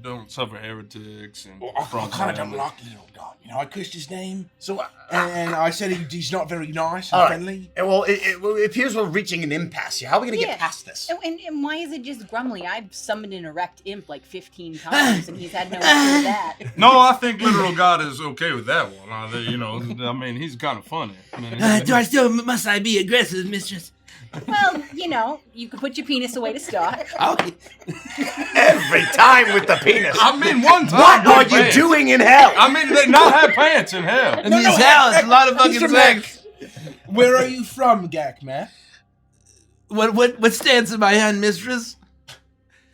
don't suffer heretics and I kind of don't like literal God. I cursed his name, and I said he's not very nice and friendly. And well, it appears we're reaching an impasse here. How are we going to get past this? And why is it just Grumley? I've summoned an erect imp like 15 times, and he's had no issue with that. No, I think literal God is okay with that one. I mean, he's kind of funny. Must I be aggressive, mistress? Well, you can put your penis away to start. Every time with the penis. I mean, one time. What are you doing in hell? I mean, they not have pants in hell. And these hell, it's a lot of fucking sex. Where are you from, Gak, man? What stands in my hand, mistress?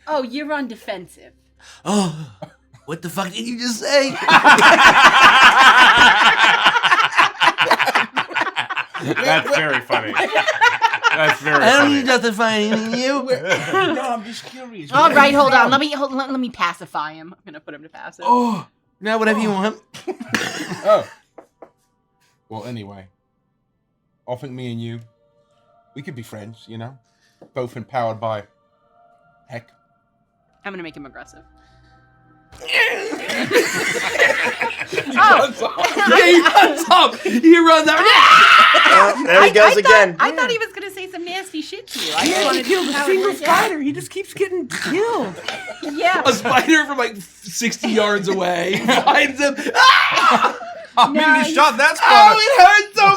Oh, you're on defensive. Oh, what the fuck did you just say? That's very funny. That's very I don't funny. need to justify anything to you. No, I'm just curious. All right, hold on. Let me pacify him. I'm gonna put him to passive. Oh, now whatever you want. Oh. Well, anyway. I think me and you, we could be friends, you know? Both empowered by heck. I'm gonna make him aggressive. He runs up. He runs up. There he goes again. I thought he was gonna say some nasty shit to you. I He just wanted hasn't killed a to single spider. He just keeps getting killed. Yeah. A spider from like 60 yards away finds him. I mean, No, he shot that Oh, spider it hurts so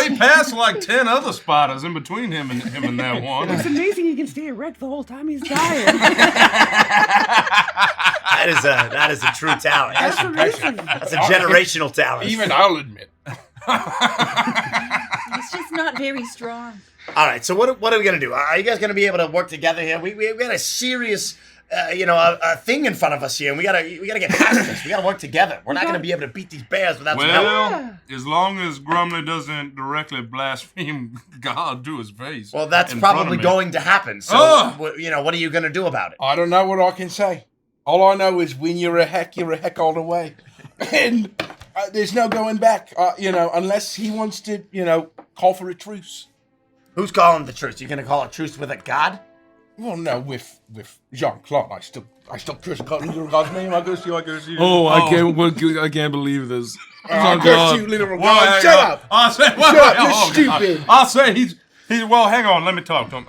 much. way past like 10 other spiders in between him and that one. It's amazing he can stay erect the whole time he's dying. That is a true talent. That's amazing. That's a generational talent. Even I'll admit. He's just not very strong. All right, so what are we gonna do? Are you guys gonna be able to work together here? We got a serious, a thing in front of us here, and we gotta get past this. We gotta work together. We're not gonna be able to beat these bears without some help. Well, as long as Grumley doesn't directly blaspheme God to his face. Well, that's in front of probably me. going to happen. So, Ugh. what are you gonna do about it? I don't know what I can say. All I know is when you're a heck all the way. And there's no going back, unless he wants to, call for a truce. Who's calling the truce? You gonna call a truce with a god? Well, no, with Jean-Claude. I still curse your God's name. I curse you. Oh, I can't believe this. I curse you, little Well, God. Shut up. I'll say, Shut up, you're stupid. I'll say he's. Well, hang on. Let me talk to him.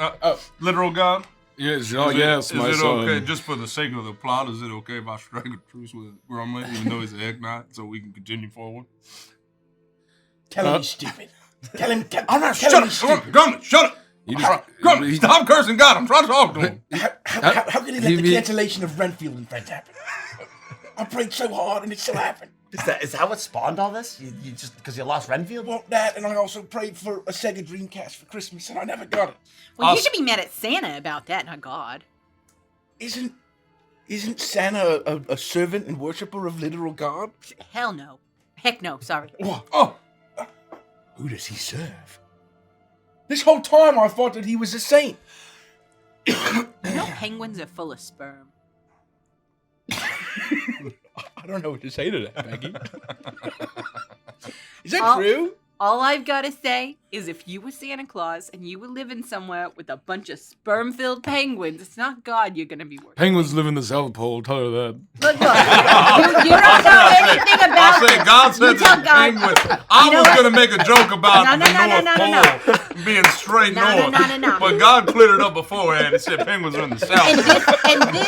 Literal God. Yes, Is yes, it my son. okay, just for the sake of the plot, is it okay if I strike a truce with Grumley, even though he's a heck knight, so we can continue forward? Tell him he's stupid. Tell him. I'm not. Tell Shut him up, he's stupid. Grumley. Shut up. You just- Grumley, he- stop cursing God. I'm trying to talk to him. How could he let the cancellation of Renfield and friends happen? I prayed so hard and it still happened. Is that what spawned all this? You just because you lost Renfield? Well, that, and I also prayed for a Sega Dreamcast for Christmas, and I never got it. Well, you should be mad at Santa about that, not God. Isn't Santa a servant and worshiper of literal God? Hell no. Heck no, sorry. Oh, who does he serve? This whole time I thought that he was a saint. Penguins are full of sperm. I don't know what to say to that, Maggie. Is that true? All I've got to say is if you were Santa Claus and you were living somewhere with a bunch of sperm-filled penguins, it's not God you're going to be working. Penguins live in the South Pole, tell her that. Look, you don't know anything about I said God said the penguins. I was going to make a joke about the North Pole being straight north. No. But God cleared it up beforehand and said penguins are in the South.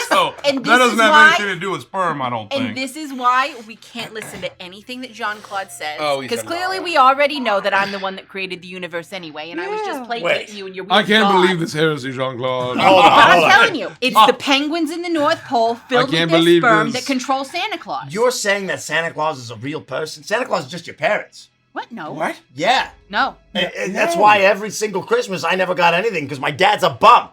So that doesn't have anything to do with sperm, I don't think. And this is why we can't listen to anything that Jean-Claude says. Oh, he's Because a clearly liar. we already know that I'm the one that created the universe anyway, and I was just placating you and your weird I can't God. believe this heresy, Hold Jean-Claude. on. I'm telling you, it's the penguins in the North Pole filled with can't their believe sperm this. that control Santa Claus. You're saying that Santa Claus is a real person? Santa Claus is just your parents. What? No. What? Yeah. No. And that's why every single Christmas I never got anything because my dad's a bum.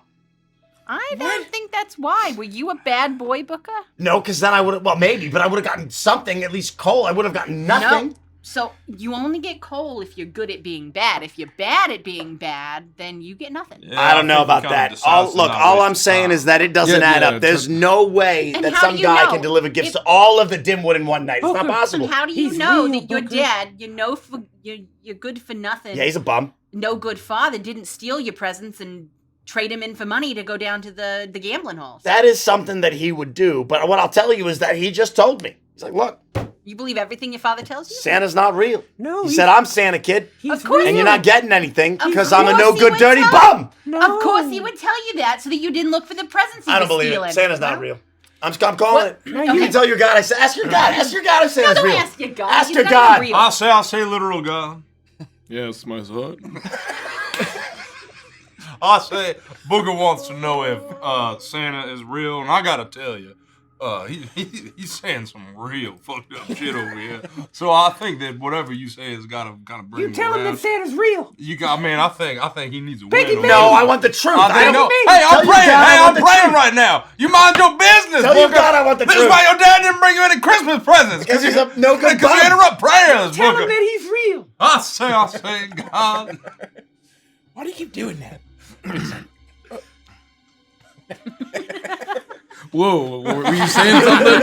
I don't think that's why. Were you a bad boy, Booker? No, because then I would have, well, maybe, but I would have gotten something, at least coal. I would have gotten nothing. No. So you only get coal if you're good at being bad. If you're bad at being bad, then you get nothing. Yeah, I don't know think he about kinda that. decides All, to look, not all waste I'm his saying time. is that it doesn't Yeah, add yeah, up. There's it's- no way And that how some do you guy know? can deliver gifts If- to all of the Dimwood in one night. It's not Booker, possible. How do you He's know real, that your Booker. dad, you're good for nothing, Yeah, he's a bum. no good father, didn't steal your presents and trade him in for money to go down to the gambling halls? That is something that he would do. But what I'll tell you is that he just told me. He's like, look, You believe everything your father tells you? Santa's not real. No, He he's- said, I'm Santa, kid. Of course And he you're not getting anything Of because I'm a course no he good, would dirty tell bum. No. Of course he would tell you that so that you didn't look for the presents he I don't was believe stealing. it. Santa's not No? real. I'm calling it. No, You you- can tell your God. Ask your God. Ask your God if Santa's don't real. ask your God. Ask He's your not God. even real. I'll say literal God. Yes, my son. I say Booger wants to know if Santa is real, and I gotta tell you, he's saying some real fucked up shit over here. So I think that whatever you say has gotta bring. You tell him that Santa's real. I think he needs a Piggy win. No, I want the truth. I know. me. Hey, I'm Tell your praying. dad I Hey, want I'm the praying truth. right now. You mind your business, Tell your Booger. dad I want the This truth. is why your dad didn't bring you any Christmas presents. Because he's a no good Because you bum. interrupt prayers, Tell him Booger. that he's real. I say, God. Why do you keep doing that? Whoa, were you saying something?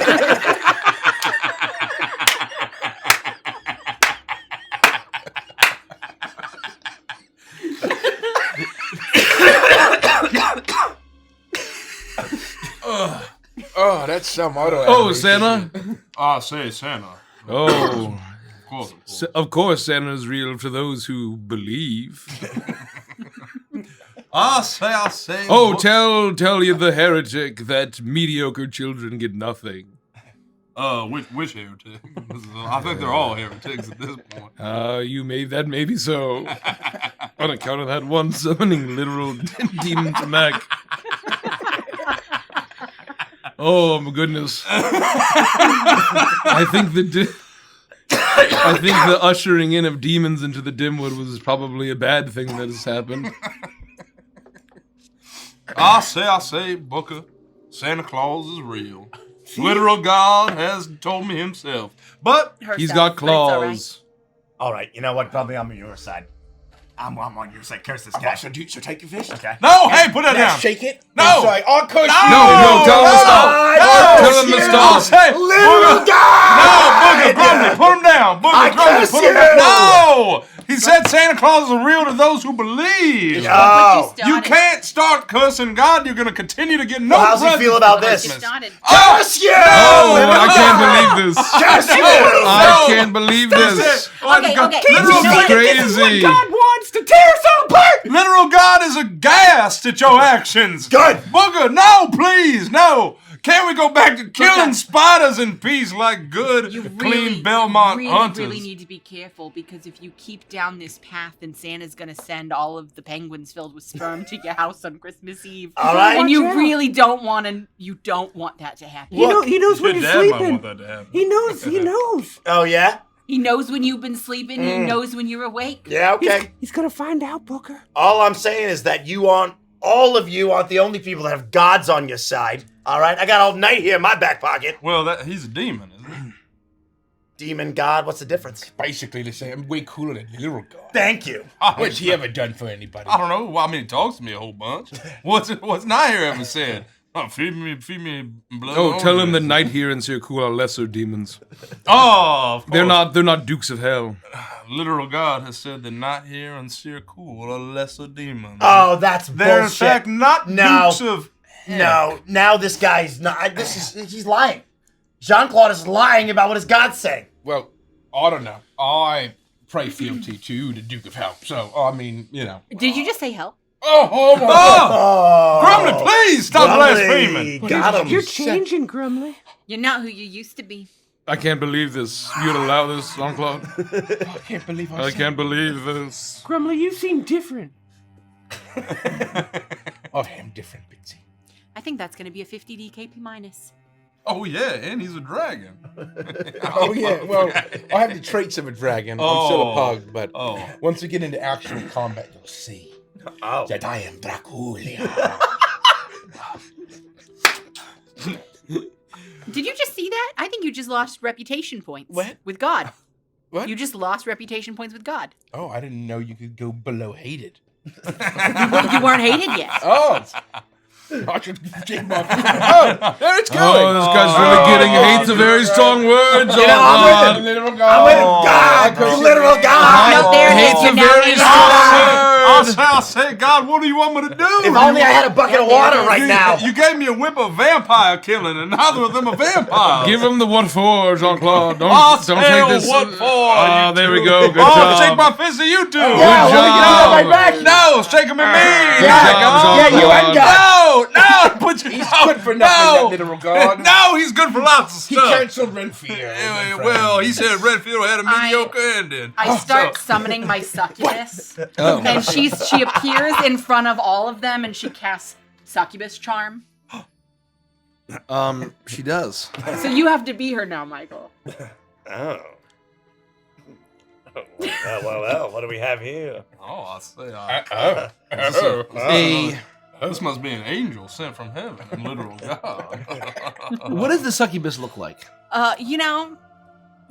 Oh, that's some auto. Oh, Santa? I say Santa. Oh, Of course. of course Santa is real to those who believe. I say. Oh, tell you the heretic that mediocre children get nothing. Which heretic? I think they're all heretics at this point. That may be so. On account of that one summoning literal demon to Mac. Oh my goodness! I think the ushering in of demons into the Dimwood was probably a bad thing that has happened. I say, Booker, Santa Claus is real. Literal God has told me himself. But He's got claws. All right, you know what? Probably I'm on your side. I'm on your side. Curse this guy. So take your fist. Okay. no, hey, put that Now down. shake it. No. I'm sorry. I'll curse you. No, tell him to stop. Tell him to I'll stop. say, Little guy! no, Booger, Brumley, put him down. Booger, I Brumley, curse put him you! down. No! He said Santa Claus is real to those who believe. Oh. You can't start cursing God. You're going to continue to get no Well, how's he presents feel about for this? Christmas. Started. Curse you! Oh, I can't believe this. Curse you! I can't believe this. Okay. Literal, You know what? Crazy. God wants to tear us all apart. literal God is aghast at your actions. Good. Booger, no, please, no. Can't we go back to killing spiders in peace like good, You clean Belmont hunters? really need to be careful, because if you keep down this path, then Santa's gonna send all of the penguins filled with sperm to your house on Christmas Eve. All right. And you Watch out. really don't want that to happen. He knows when Your you're dad might sleeping. want that to happen. He knows. Oh, yeah? He knows when you've been sleeping. He knows when you're awake. Yeah, okay. He's gonna find out, Booker. All I'm saying is that all of you aren't the only people that have gods on your side. All right? I got all night here in my back pocket. Well, he's a demon, isn't he? Demon, god, what's the difference? Basically, the same. I'm way cooler than literal God. Thank you. What's he ever done for anybody? I don't know. Well, I mean, he talks to me a whole bunch. What's Nair ever said? Oh, feed me blood. Oh, tell him that oranges. Night Here and Circul are lesser demons. Oh, of course. They're not dukes of hell. Literal God has said that Night Here and Circul are lesser demons. Oh, that's They're bullshit. in fact not No. dukes of. No, now this guy's not. He's lying. Jean-Claude is lying about what his god's saying. Well, I don't know. I pray fealty to the Duke of Hell. So, I mean, you know. Did you just say hell? Oh my God. Oh, Grumley, please stop blaspheming. Got him. You're changing, Grumley. You're not who you used to be. I can't believe this. You'd allow this, Jean-Claude? I can't believe I can't believe this. Grumley, you seem different. I am different, Bitsy. I think that's gonna be a 50 DKP minus. Oh yeah, and he's a dragon. Oh yeah, well, I have the traits of a dragon. I'm still a Oh. pug, but Oh. once we get into actual combat, you'll see Oh. that I am Dracula. Did you just see that? I think you just lost reputation points. What? With God. What? You just lost reputation points with God. Oh, I didn't know you could go below hated. You weren't hated yet. Oh, I should take my. Oh, there it's going. Oh, this guy's really getting hates a very strong word, You know, I'm Jean-Claude. Literal I'm God. with God. Literal God. No, there it is. Hates You're a now very hated. strong word. I'll say, God, what do you want me to do? If only I had a bucket of water right now. You gave me a whip of vampire killing, and neither of them are vampires. Give him the what for, Jean-Claude. I'll Don't tell take this. what for. Ah, there we go. Good Oh, job. shake my fist at you two. Yeah, Good let me get out of my job. back. No, shake him at me. Good job, Yeah, you and Jean-Claude. God. No, down. Put your He's good for nothing, that literal god. No, he's good for lots of He stuff. cancelled Renfield. Well, he said Redfield had a mediocre ending. I start summoning my succubus, and she appears in front of all of them, and she casts succubus charm. She does. So you have to be her now, Michael. Oh. Well, what do we have here? Oh, I say. This must be an angel sent from heaven, a literal god. What does the succubus look like? You know.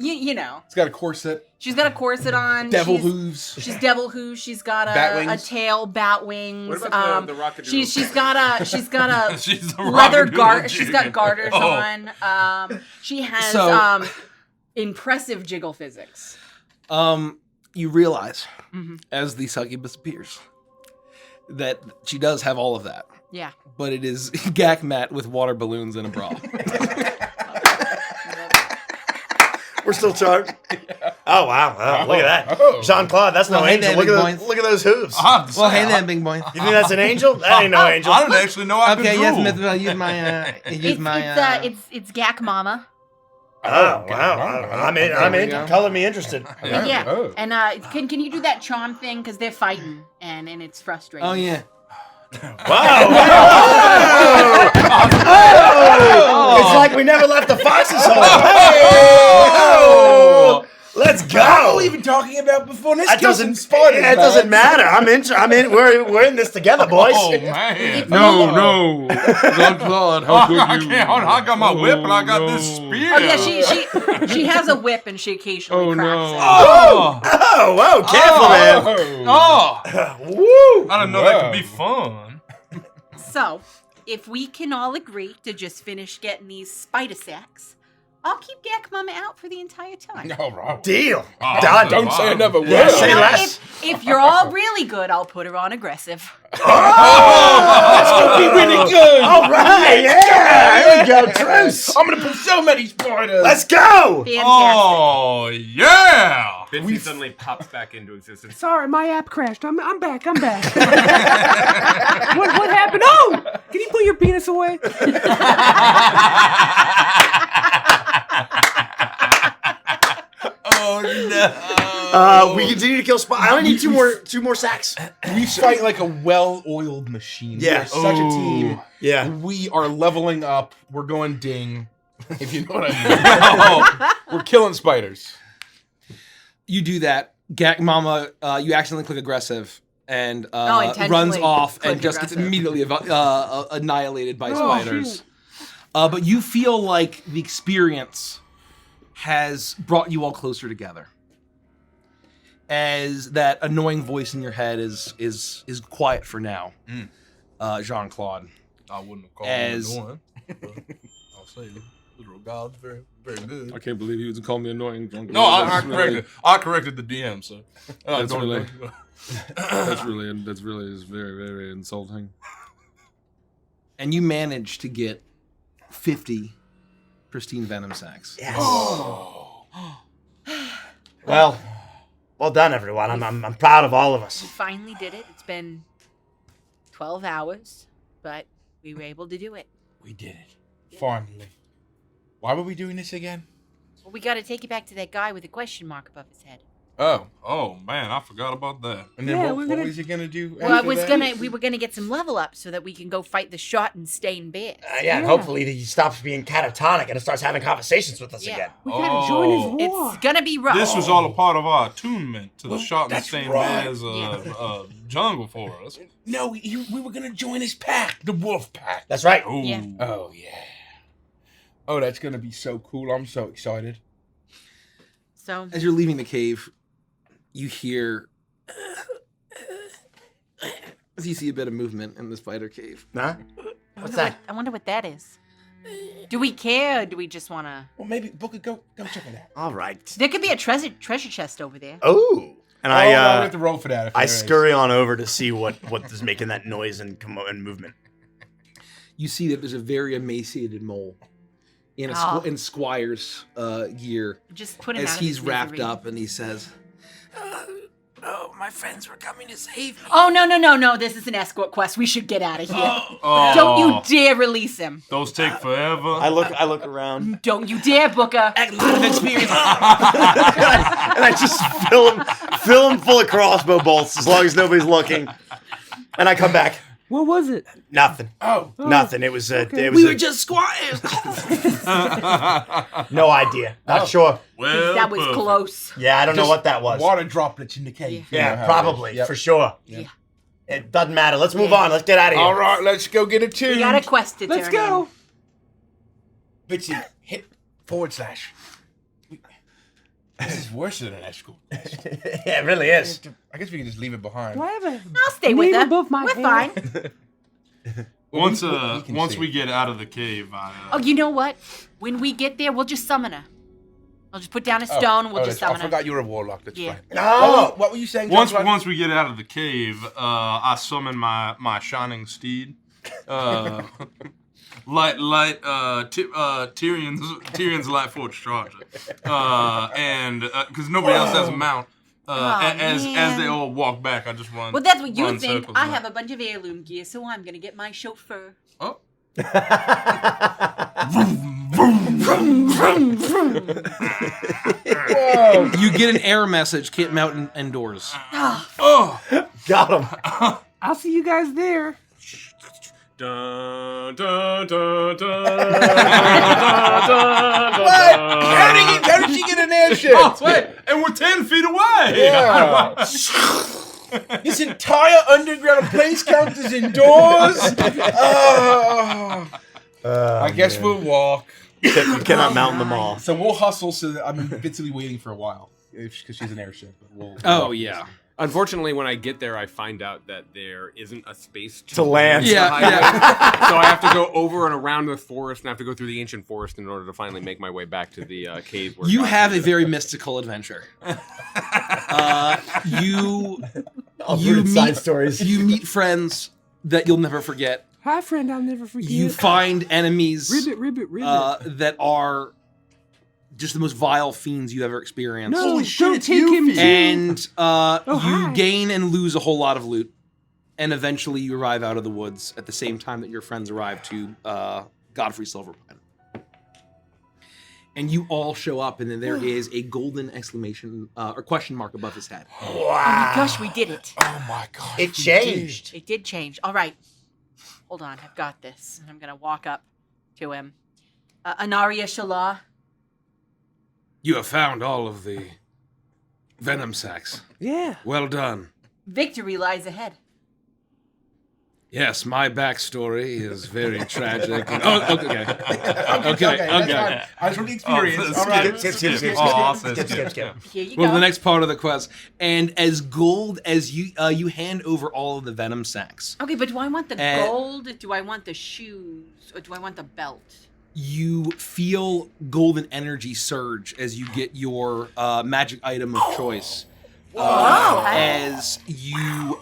It's got a corset. She's got a corset on. Devil she's, hooves. She's devil hooves. She's got Bat a wings. tail, bat wings. What about the rockadoo? She's got a She's the leather rockadoo garter. She's got chicken. garters Oh. on. She has So- impressive jiggle physics. You realize Mm-hmm. as the succubus appears that she does have all of that, Yeah. but it is Gak Mat with water balloons and a bra. We're still charged. Oh wow! Look at that, Oh. Jean-Claude. That's no Well, hey angel. there, Look big at boy. look at those hooves. I have to Well, say, hey there, big boy. You think that's an angel? That ain't no angel. I didn't actually know I could Okay, yes, drool. Miss, I'll use my. It's Gak Mama. Oh wow! I'm in. I'm in. Color me interested. Yeah. Oh. And can you do that charm thing because they're fighting and it's frustrating. Oh yeah. Wow! It's like we never left the fox's hole. Oh! Let's What are we go. even talking about before? Let's That kill some doesn't. spiders. It doesn't matter. I'm in. We're in this together, boys. Oh man! No, Jean-Claude, how could I you? can't. I got my whip and I got this spear. Oh yeah, she has a whip and she occasionally Oh, cracks no. it. Oh! Oh, whoa! Careful, man. Oh! Woo! I didn't know that could be fun. So, if we can all agree to just finish getting these spider sacks, I'll keep Gak Mama out for the entire time. All right. Deal. Oh, Done. Don't say another word. Yeah, say Now, less. if you're all really good, I'll put her on aggressive. That's gonna be really good. All right. Yeah. There we go. Truce. I'm gonna put so many spiders. Let's go. Fantastic. Oh yeah! Bitsy suddenly pops back into existence. Sorry, my app crashed. I'm back. I'm back. what happened? Oh, can you put your penis away? Oh no! We continue to kill spiders. I only need two more sacks. We fight like a well-oiled machine. Yeah. We're such a team. Yeah. We are leveling up. We're going ding. If you know what I mean. We're killing spiders. You do that. Gak Mama, you accidentally click aggressive and intentionally runs off click and just gets aggressive. immediately annihilated by spiders. But you feel like the experience has brought you all closer together. As that annoying voice in your head is quiet for now, Jean-Claude. I wouldn't have called As- him annoying. But I'll say literal God's very, very good. I can't believe he was calling me annoying. No, I corrected. I corrected the DM. So That's don't- really- That's really is very, very insulting. And you manage to get 50 pristine venom sacs. Yes. Well done, everyone. I'm proud of all of us. We finally did it. It's been 12 hours, but we were able to do it. We did it. Finally. Why were we doing this again? Well, we got to take it back to that guy with a question mark above his head. Oh. Oh man, I forgot about that. And then Yeah, what we're gonna- was he gonna do? Well, after that? we were gonna get some level up so that we can go fight the shot and stain bears. Yeah, and hopefully he stops being catatonic and starts having conversations with us Yeah. again. We gotta join his Oh. war. It's gonna be rough. This was all a part of our attunement to the shot and that's stained right. bears jungle forest. No, we were gonna join his pack, the wolf pack. That's right. Ooh. Yeah. Oh yeah. Oh, that's gonna be so cool. I'm so excited. So As you're leaving the cave, you hear as you see a bit of movement in the spider cave. Huh? What's that? I wonder what that is. Do we care, or do we just want to? Well, maybe Booker, go check it out. All right. There could be a treasure chest over there. Oh. And No, we I have to roll for that. if I there is. scurry on over to see what is making that noise and movement. You see that there's a very emaciated mole in in Squire's gear Just put him as out of he's his wrapped misery. up, and he says, "Oh my friends were coming to save me. Oh, no. This is an escort quest. We should get out of here. Oh. Don't you dare release him. Those take forever. I look around. Don't you dare, Booker. A lot of experience. And I just fill him full of crossbow bolts as long as nobody's looking. And I come back. What was it? Nothing. Oh. Nothing. It was We were just squires. no idea. Not sure. Well, That was perfect. close. Yeah, I don't know what that was. Water droplets in the cave. You know Yeah, how it probably is. Yep. for sure. Yeah. It doesn't matter. Let's move on. Let's get out of here. All right, let's go get a tune. We got a quest to Let's turn go. Bitsy, hit /. This is worse than an escort. Yeah, it really is. I guess we can just leave it behind. Do I have a I'll stay with name them. above my We're head? fine. Once we can once see. we get out of the cave, Oh, you know what? When we get there, we'll just summon her. I'll just put down a stone and we'll just I summon her. forgot you were a warlock. That's Yeah. fine. No. What were you saying? once John? once we get out of the cave, I summon my shining steed. Tyrion's light forge charger, and because nobody else has a mount, as they all walk back, I just run. Well, that's what you run think. circles I around. have a bunch of heirloom gear, so I'm gonna get my chauffeur. Oh, You get an error message, can't mount indoors. oh, Got him. I'll see you guys there. Dun, dun, dun, dun, What? How did she get an airship? oh, wait, and we're 10 feet away. Yeah. This entire underground place counts as indoors. I guess we'll walk. You cannot mount them all. So we'll hustle. So that I'm bitterly waiting for a while because she's an airship. But we'll Oh, yeah. Unfortunately, when I get there, I find out that there isn't a space To land. Yeah, highway. So I have to go over and around the forest, and I have to go through the ancient forest in order to finally make my way back to the cave. Where You God have a is. very mystical adventure. You Uprooted side meet stories. you meet friends that you'll never forget. Hi, friend. I'll never forget. You find enemies Ribbit. that are just the most vile fiends you ever experienced. No, Holy shit, don't it's take you, him Fiend. too. And you hi. gain and lose a whole lot of loot. And eventually you arrive out of the woods at the same time that your friends arrive to Godfrey Silverpine. And you all show up, and then there is a golden exclamation or question mark above his head. Oh my gosh, we did it. Oh my god! It changed. It did change. All right. Hold on. I've got this. I'm going to walk up to him. Anaria Shala. You have found all of the venom sacs. Yeah. Well done. Victory lies ahead. Yes, my backstory is very tragic. Okay. Okay, that's fine. I just want the experience. All right. Skip. Oh, I'll say Skip. Here you Well, go. the next part of the quest, and as gold as you hand over all of the venom sacs, Okay, but do I want the And- gold? Do I want the shoes? Or do I want the belt? you feel golden energy surge as you get your magic item of choice. As you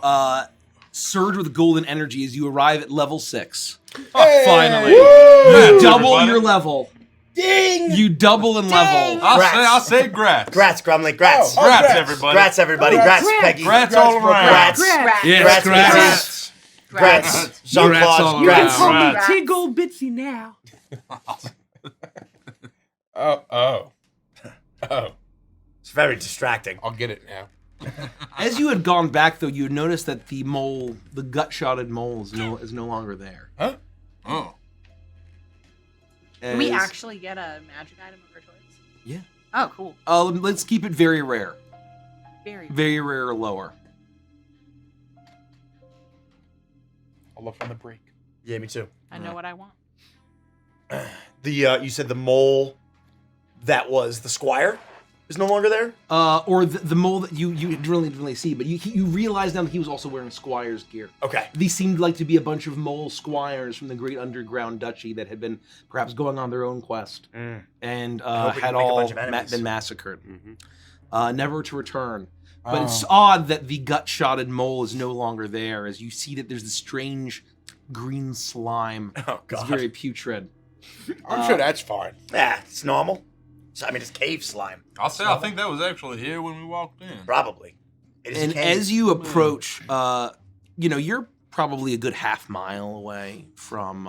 surge with golden energy as you arrive at level 6. Finally. You double everybody. your level. Ding! You double in level. I'll say grats. Grats, Grumley. Grats. Oh, Grats, grats. everybody. Grats, everybody. Grats, Grats. Peggy. Grats all around. Grats. Yes, Grats. grats. Grats. Jean Grats all Claude. Grats. Call me Rats. Tig Old Bitsy now. Oh. It's very distracting. I'll get it now. As you had gone back, though, you had noticed that the gut-shotted mole is no longer there. Huh? Oh. Can we As- actually get a magic item of our choice? Yeah. Oh, cool. Let's keep it very rare. Very. Very rare or lower. I'll look on the break. Yeah, me too. I know what I want. The you said the mole that was the squire is no longer there? Or the mole that you didn't really see, but you realize now that he was also wearing squire's gear. Okay. These seemed like to be a bunch of mole squires from the great underground duchy that had been perhaps going on their own quest and hope we had can make a all bunch of enemies. been massacred, never to return. But it's odd that the gut-shotted mole is no longer there, as you see that there's this strange green slime. Oh, It's God. very putrid. I'm sure that's fine. Yeah, it's normal. I mean, it's cave slime. I think that was actually here when we walked in. Probably. And as you approach, you're probably a good half mile away from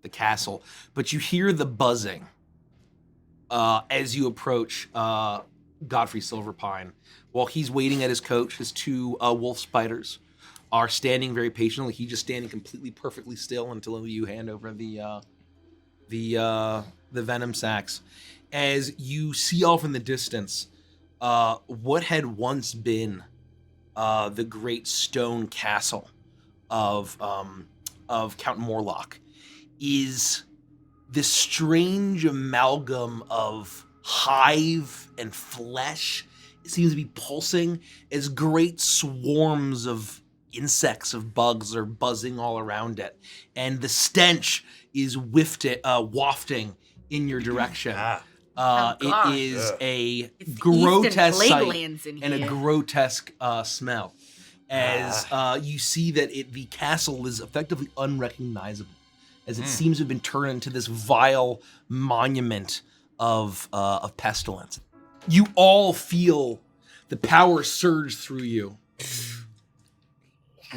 the castle, but you hear the buzzing as you approach Godfrey Silverpine. While he's waiting at his coach, his two wolf spiders are standing very patiently. He's just standing completely perfectly still until you hand over the venom sacs. As you see off in the distance, what had once been the great stone castle of Count Morlock is this strange amalgam of hive and flesh. It seems to be pulsing as great swarms of insects, of bugs are buzzing all around it. And the stench is wafting in your direction. It is a grotesque sight and a grotesque smell. As you see that the castle is effectively unrecognizable, as it seems to have been turned into this vile monument of pestilence. You all feel the power surge through you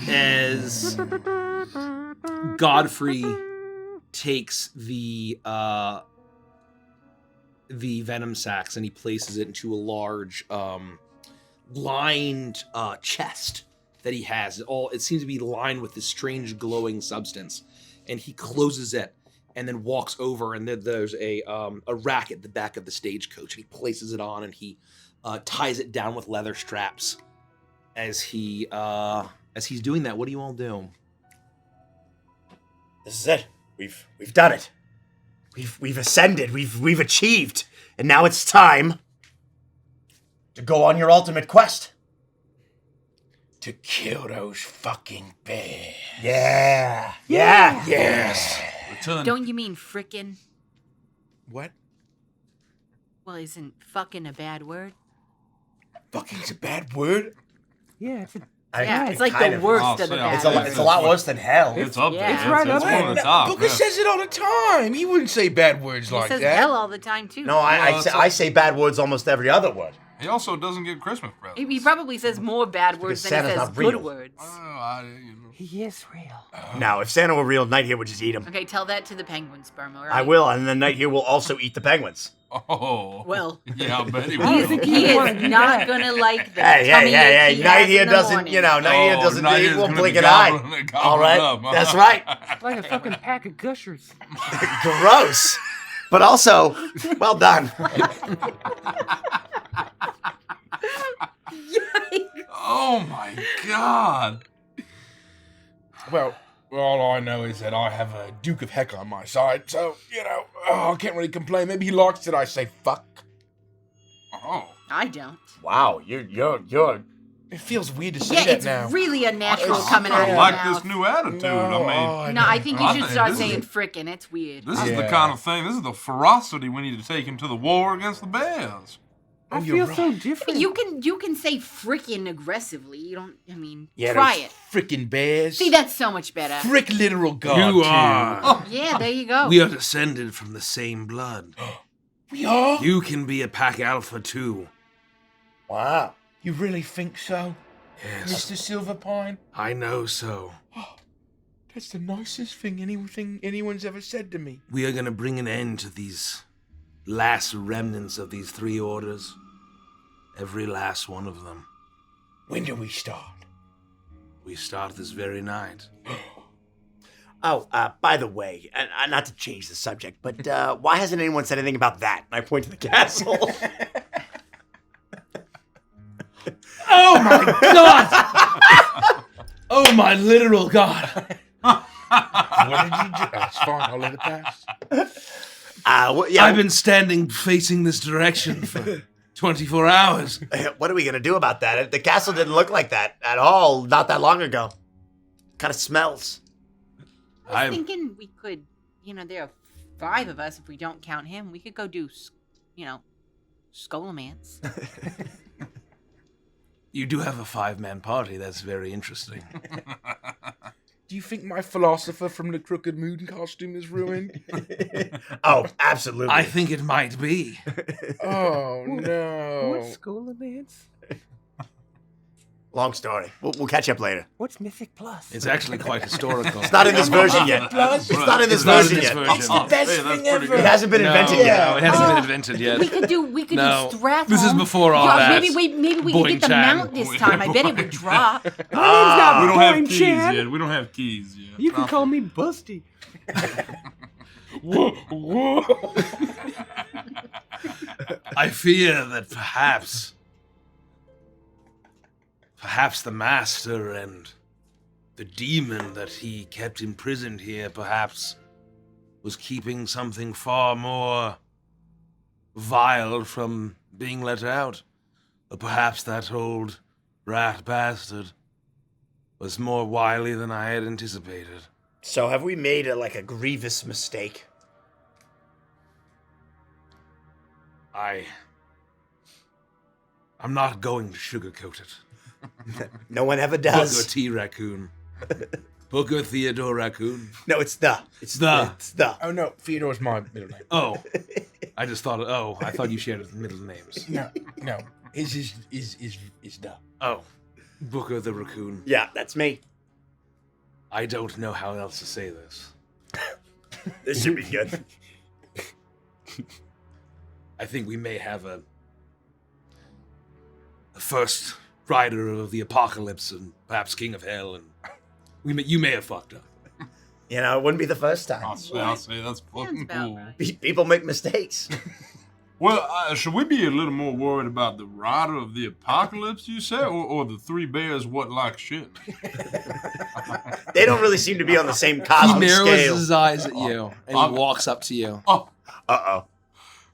as Godfrey takes the venom sacs and he places it into a large lined chest that he has. It seems to be lined with this strange glowing substance, and he closes it and then walks over, and then there's a rack at the back of the stagecoach, and he places it on, and he ties it down with leather straps. As he's doing that, what do you all do? This is it. We've done it. We've ascended. We've achieved, and now it's time to go on your ultimate quest. To kill those fucking bears. Yeah. Yes. Return. Don't you mean frickin'? What? Well, isn't fucking a bad word? Fucking's a bad word? Yeah, it's It's like the worst of the bad. It's a lot worse than hell. It's up there. It's right up It's one of the there. top. Booker says it all the time. He wouldn't say bad words He like says that. hell all the time, too. No, I say bad words almost every other word. He also doesn't get Christmas presents. He probably says more bad words than he Santa's says not real. good words. he is real. Now, if Santa were real, Night here would just eat him. Okay, tell that to the penguin sperm, all right? I will, and then Night here will also eat the penguins. Oh. Well, Yeah, I bet he I will. think he wanted is to not die. gonna like the Hey, tummy ache he Night has here in the doesn't, morning. Night here doesn't, Night he Here's won't gonna blink be an eye. gobbling All right, up. that's right. It's like a fucking pack of gushers. Gross. But also, well done. Oh my god. Well, all I know is that I have a Duke of Heck on my side, so, I can't really complain. Maybe he likes it I say fuck. Oh. I don't. Wow, you're. It feels weird to say Yeah, that it's now. really unnatural It's coming out I of your like mouth. this new attitude. No, I think you I should think start this is- saying frickin'. It's weird. This is the Yeah. kind of thing, this is the ferocity we need to take him to the war against the bears. I you're feel so right. different. You can say frickin' aggressively. You don't. I mean, Yeah, try those it. Frickin' bears. See, that's so much better. Frick literal god, You too. are. Yeah, there you go. We are descended from the same blood. We are? You can be a pack alpha too. Wow. You really think so, Yes, Mr. Silverpine? I know so. That's the nicest thing anyone's ever said to me. We are going to bring an end to these last remnants of these three orders. Every last one of them. When do we start? We start this very night. Oh, by the way, not to change the subject, but why hasn't anyone said anything about that? And I point to the castle. Oh my god! Oh my literal god! What did you do? That's fine, I'll let it pass. I've been standing facing this direction for 24 hours. What are we gonna do about that? The castle didn't look like that at all not that long ago. Kind of smells. I was thinking we could, there are 5 of us if we don't count him. We could go do, Scholomance. You do have a 5-man party. That's very interesting. Do you think my philosopher from the Crooked Moon costume is ruined? Oh, absolutely. I think it might be. Oh, no. What's Scholomance? Long story. We'll catch up later. What's Mythic Plus? It's actually quite historical. It's not in this version yet. Plus? It's not in this It's not in version this yet. version. It's the best thing ever. It hasn't been invented No, yet. it hasn't been invented yet. We could do No, Strathholm. this is before all Yeah, that. Maybe we Boing could get the Chan. mount this time. I bet it would drop. My name's not We don't have Boing keys Chan. yet. We don't have keys yet. You can call me Busty. I fear that perhaps the master and the demon that he kept imprisoned here perhaps was keeping something far more vile from being let out. Or perhaps that old rat bastard was more wily than I had anticipated. So have we made a grievous mistake? I'm not going to sugarcoat it. No one ever Booker does. T. Raccoon. Booker Theodore Raccoon. No, it's the. It's the. It's the. Oh no, Theodore's my middle name. Oh. I thought you shared middle names. No. His is the. Oh. Booker the Raccoon. Yeah, that's me. I don't know how else to say this. This should be good. I think we may have a first rider of the apocalypse and perhaps king of hell, and you may have fucked up. You know, it wouldn't be the first time. I'll say that's fucking about cool. right. People make mistakes. Well, should we be a little more worried about the rider of the apocalypse, you say, or the three bears what like shit? They don't really seem to be on the same He cosmic narrows scale. his eyes at you, and he walks up to you. Oh, Uh-oh.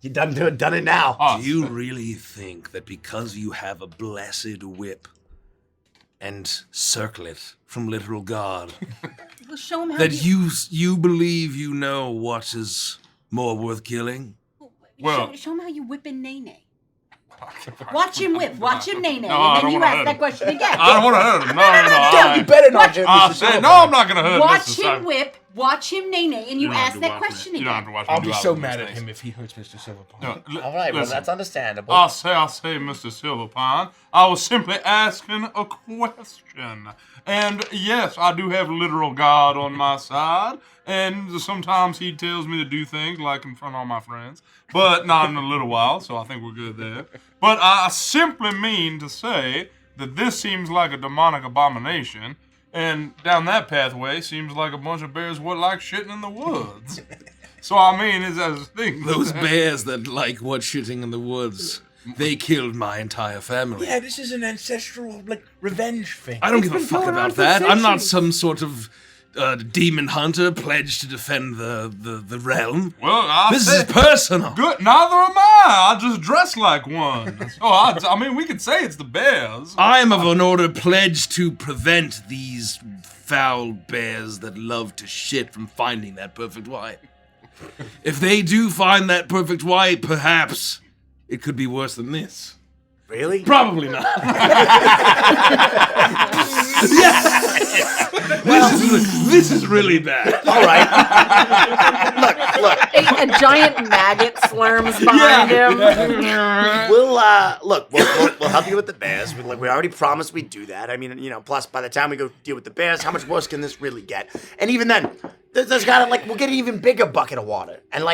You done it now. Do you really think that because you have a blessed whip and circlet from literal God, Well, show him how that you believe you know what is more worth killing? Well- show him how you whip in Nene. Watch him whip. Watch him Nene. No, I And don't then you wanna ask hurt that him. question again. I don't want to hurt him. No. You better not hit I Mr. said, Silver. no, I'm not going to hurt Watch Mr. him whip. Watch him Nene. And you don't have ask to that watch question me. You don't have again. to watch me I'll do be all so those mad at mistakes. him if he hurts Mr. Silverpine. No, All right, well, listen. that's understandable. I'll say, Mr. Silverpine, I was simply asking a question. And yes, I do have literal God on my side. And sometimes he tells me to do things like in front of all my friends. But not in a little while, so I think we're good there. But I simply mean to say that this seems like a demonic abomination. And down that pathway seems like a bunch of bears what like shitting in the woods. So I mean, it's as a thing. Those bears that like what shitting in the woods, they killed my entire family. Yeah, this is an ancestral revenge thing. I don't give a been fuck going on about for that. I'm not centuries. some sort of demon hunter pledged to defend the realm. Well, This is personal. good. Neither am I. I just dress like one. So I mean, we could say it's the bears. I am of an order pledged to prevent these foul bears that love to shit from finding that perfect wife. If they do find that perfect wife, perhaps it could be worse than this. Really? Probably not. This is really bad. All right. Look. A giant maggot slurms behind him. We'll help you with the bears. We already promised we'd do that. I mean, plus by the time we go deal with the bears, how much worse can this really get? And even then, there's gotta we'll get an even bigger bucket of water. And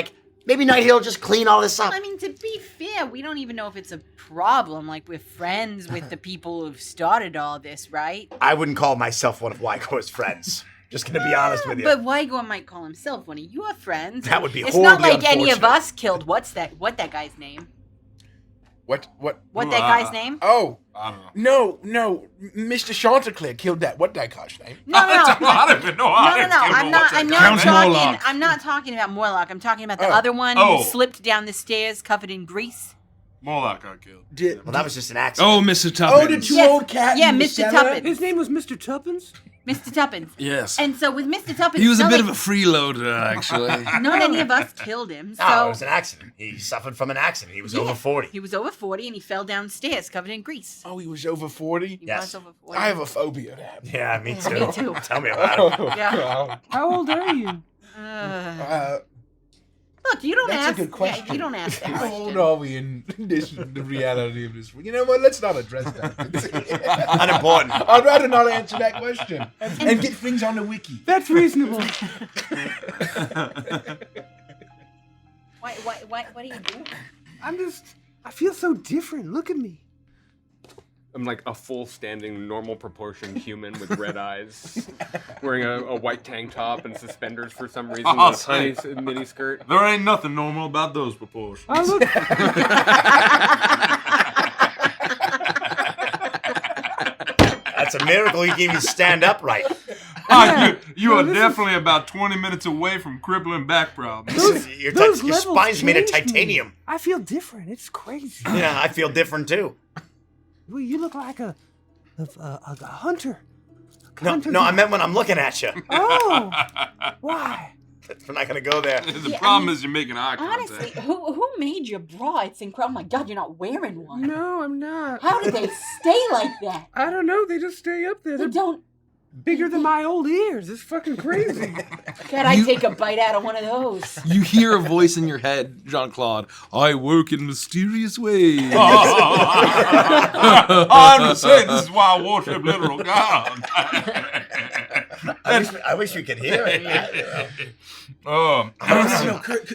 maybe Night Hill will just clean all this up. I mean, to be fair, we don't even know if it's a problem. Like, we're friends with the people who've started all this, right? I wouldn't call myself one of Wygore's friends. Just gonna be honest with you. But Wygore might call himself one of your friends. That would be It's not horribly like any of unfortunate. us killed. What that guy's name? What? What that guy's name? Oh, I don't know. no. Mr. Chanticleer killed that. What that guy's name? No. I don't even know. I'm not Count talking. Morlock. I'm not talking about Morlock. I'm talking about the Oh. other one Oh. who slipped down the stairs covered in grease. More like I killed. Well, that was just an accident. Oh, Mr. Tuppence. Oh, the two Yes. old cat. Yeah, in the Mr. cellar? Tuppence. His name was Mr. Tuppence? Mr. Tuppence. Yes. And so with Mr. Tuppence, He was a not bit like- of a freeloader, actually. Not any of us killed him. So No, it was an accident. He suffered from an accident. He was over 40. He was over 40 and he fell downstairs covered in grease. Oh, he was over 40? He Yes. was over 40. I have a phobia of that. Yeah, me too. Me too. Tell me about it. Yeah. How old are you? Look, you don't That's ask. a good question. Yeah, you don't ask that How question. old are we in the reality of this? You know what? Let's not address that. Unimportant. I'd rather not answer that question and get things on the wiki. That's reasonable. What are you doing? I feel so different. Look at me. I'm like a full standing, normal proportioned human with red eyes, wearing a white tank top and suspenders for some reason, I'll with a tiny mini skirt. There ain't nothing normal about those proportions. I look. That's a miracle he gave you stand upright. You are definitely about 20 minutes away from crippling back problems. Your Those spine's levels made of changed me. titanium. I feel different. It's crazy. Yeah, I feel different too. Well, you look like a hunter. No, I meant when I'm looking at you. Oh, why? We're not gonna go there. The problem is you're making eye contact. Honestly, who made your bra? It's incredible. Oh my God, you're not wearing one. No, I'm not. How did they stay like that? I don't know. They just stay up there. They They're don't. bigger than my old ears. It's fucking crazy. Can I take a bite out of one of those? You hear a voice in your head, Jean-Claude. I work in mysterious ways. I'm just saying, this is why I worship literal God. I wish we could hear it.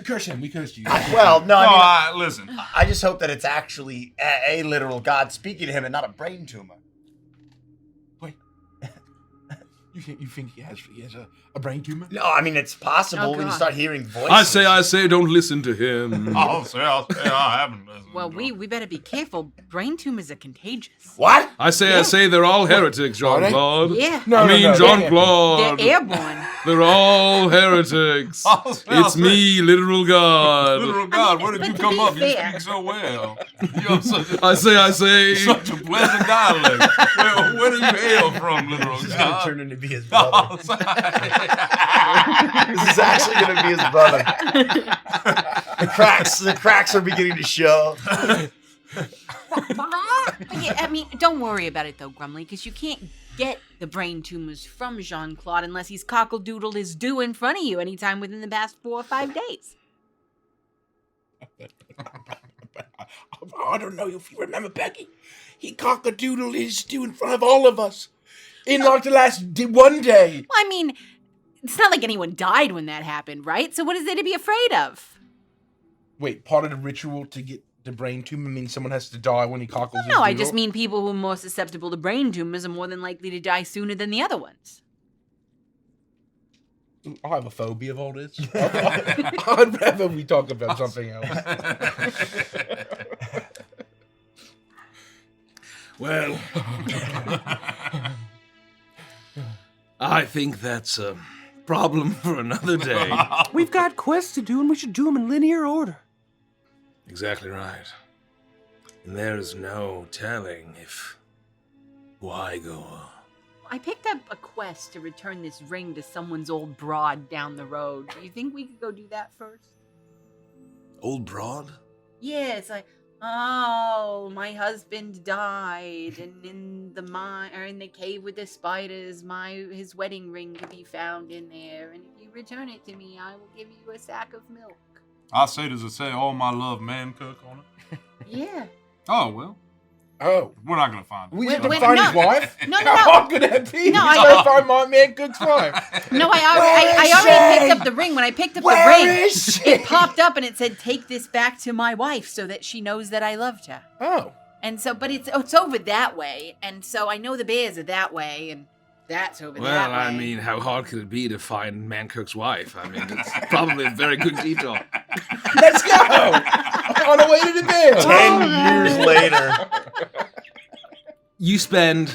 Curse him. We cursed you. Listen. I just hope that it's actually a literal God speaking to him and not a brain tumor. You think he has a brain tumor? No, I mean it's possible Oh, when you God. start hearing voices. I say, don't listen to him. I'll say, I haven't listened. Well, we better be careful. Brain tumors are contagious. What? I say, they're all heretics, Jean-Claude. Yeah. I mean, Jean-Claude. They're airborne. They're all heretics. It's me, literal God. Literal God, where did but you to come be up? You fair- speak so well. You have such a, I say. such a pleasant dialect. Where do you hail from, literal This is gonna God? turn into be his brother. This is actually gonna be his brother. The cracks are beginning to show. Yeah, I mean, don't worry about it though, Grumly, because you can't get the brain tumors from Jean-Claude unless he's cockle-doodled his due in front of you anytime within the past 4 or 5 days. I don't know if you remember, Becky. He cock-a-doodled his due in front of all of us. In like the last one day. Well, I mean, it's not like anyone died when that happened, right? So what is there to be afraid of? Wait, part of the ritual to get the brain tumor means someone has to die when he cockles his No, I doodle? just mean people who are more susceptible to brain tumors are more than likely to die sooner than the other ones. I have a phobia of all this. I'd rather we talk about something else. Well, I think that's a problem for another day. We've got quests to do, and we should do them in linear order. Exactly right. And there is no telling if why go. I picked up a quest to return this ring to someone's old broad down the road. Do you think we could go do that first? Old broad? Yeah, it's like, oh, my husband died, and in the mine or in the cave with the spiders, his wedding ring could be found in there, and if you return it to me, I will give you a sack of milk. I say, does it say, "Oh, my love, man, cook" on it? Yeah. Oh, well, Oh. we're not going to find it. We Wait, have to wait, find no. his wife? No. How hard could that be? No, We I- gotta find my man Cook's wife. No, I Where already is picked she? up the ring. When I picked up Where the ring, is she? it popped up and it said, "Take this back to my wife so that she knows that I loved her." Oh. And so, but it's over that way, and so I know the bears are that way, and that's over that way. Well, I mean, how hard could it be to find Mancook's wife? I mean, it's probably a very good detail. Let's go! On the way to the bear. 10 years later. You spend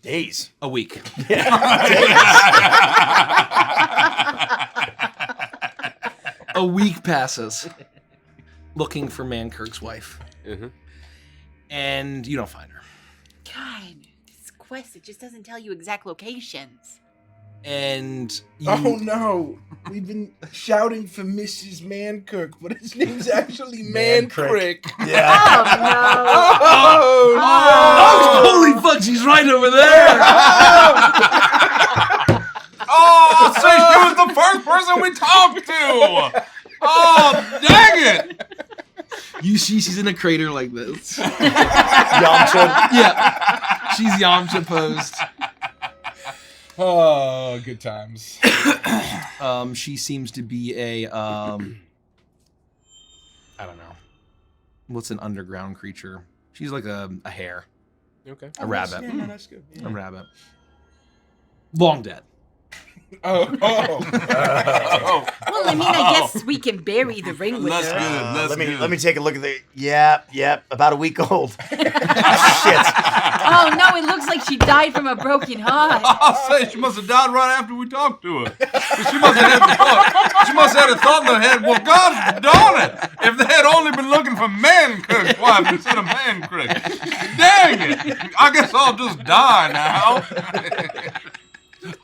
Days. a week. A week passes looking for Mankirk's wife. Mm-hmm. And you don't find her. God, this quest, it just doesn't tell you exact locations. And you, Oh no. We've been shouting for Mrs. Mancook, but his name's actually Mancrick. Yeah. Oh no! holy fuck, she's right over there! Oh, so she was the first person we talked to! Oh, dang it! She's in a crater like this. Yamcha. Yeah, she's Yamcha posed. Oh, good times. She seems to be a I don't know. What's an underground creature? She's like a hare. Okay. A rabbit. Yeah, no, that's good. Yeah. A rabbit. Long dead. Oh. Well, I mean, I guess we can bury the ring with That's her. good. That's good. Let me take a look at the. Yep. About a week old. Shit. Oh no, it looks like she died from a broken heart. I'll say she must have died right after we talked to her. She must have had the thought. She must have had a thought in her head. Well, God darn it! If they had only been looking for man Kirk's wife instead of man Kirk, dang it! I guess I'll just die now.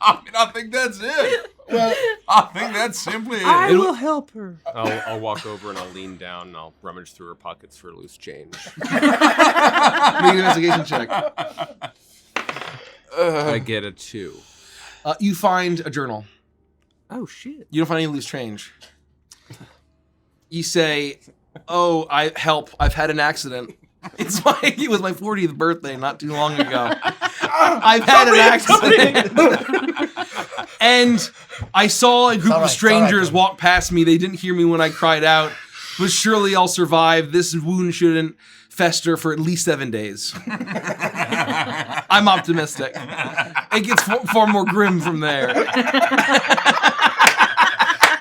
I think that's it. Well, I think that's simply it. I will help her. I'll walk over and I'll lean down and I'll rummage through her pockets for loose change. Make an investigation check. I get a 2. You find a journal. Oh shit. You don't find any loose change. You say, "Oh, I've had an accident. It was my 40th birthday not too long ago. I've had an accident." And I saw a group of strangers walk past me. They didn't hear me when I cried out, but surely I'll survive. This wound shouldn't fester for at least 7 days. I'm optimistic. It gets far more grim from there.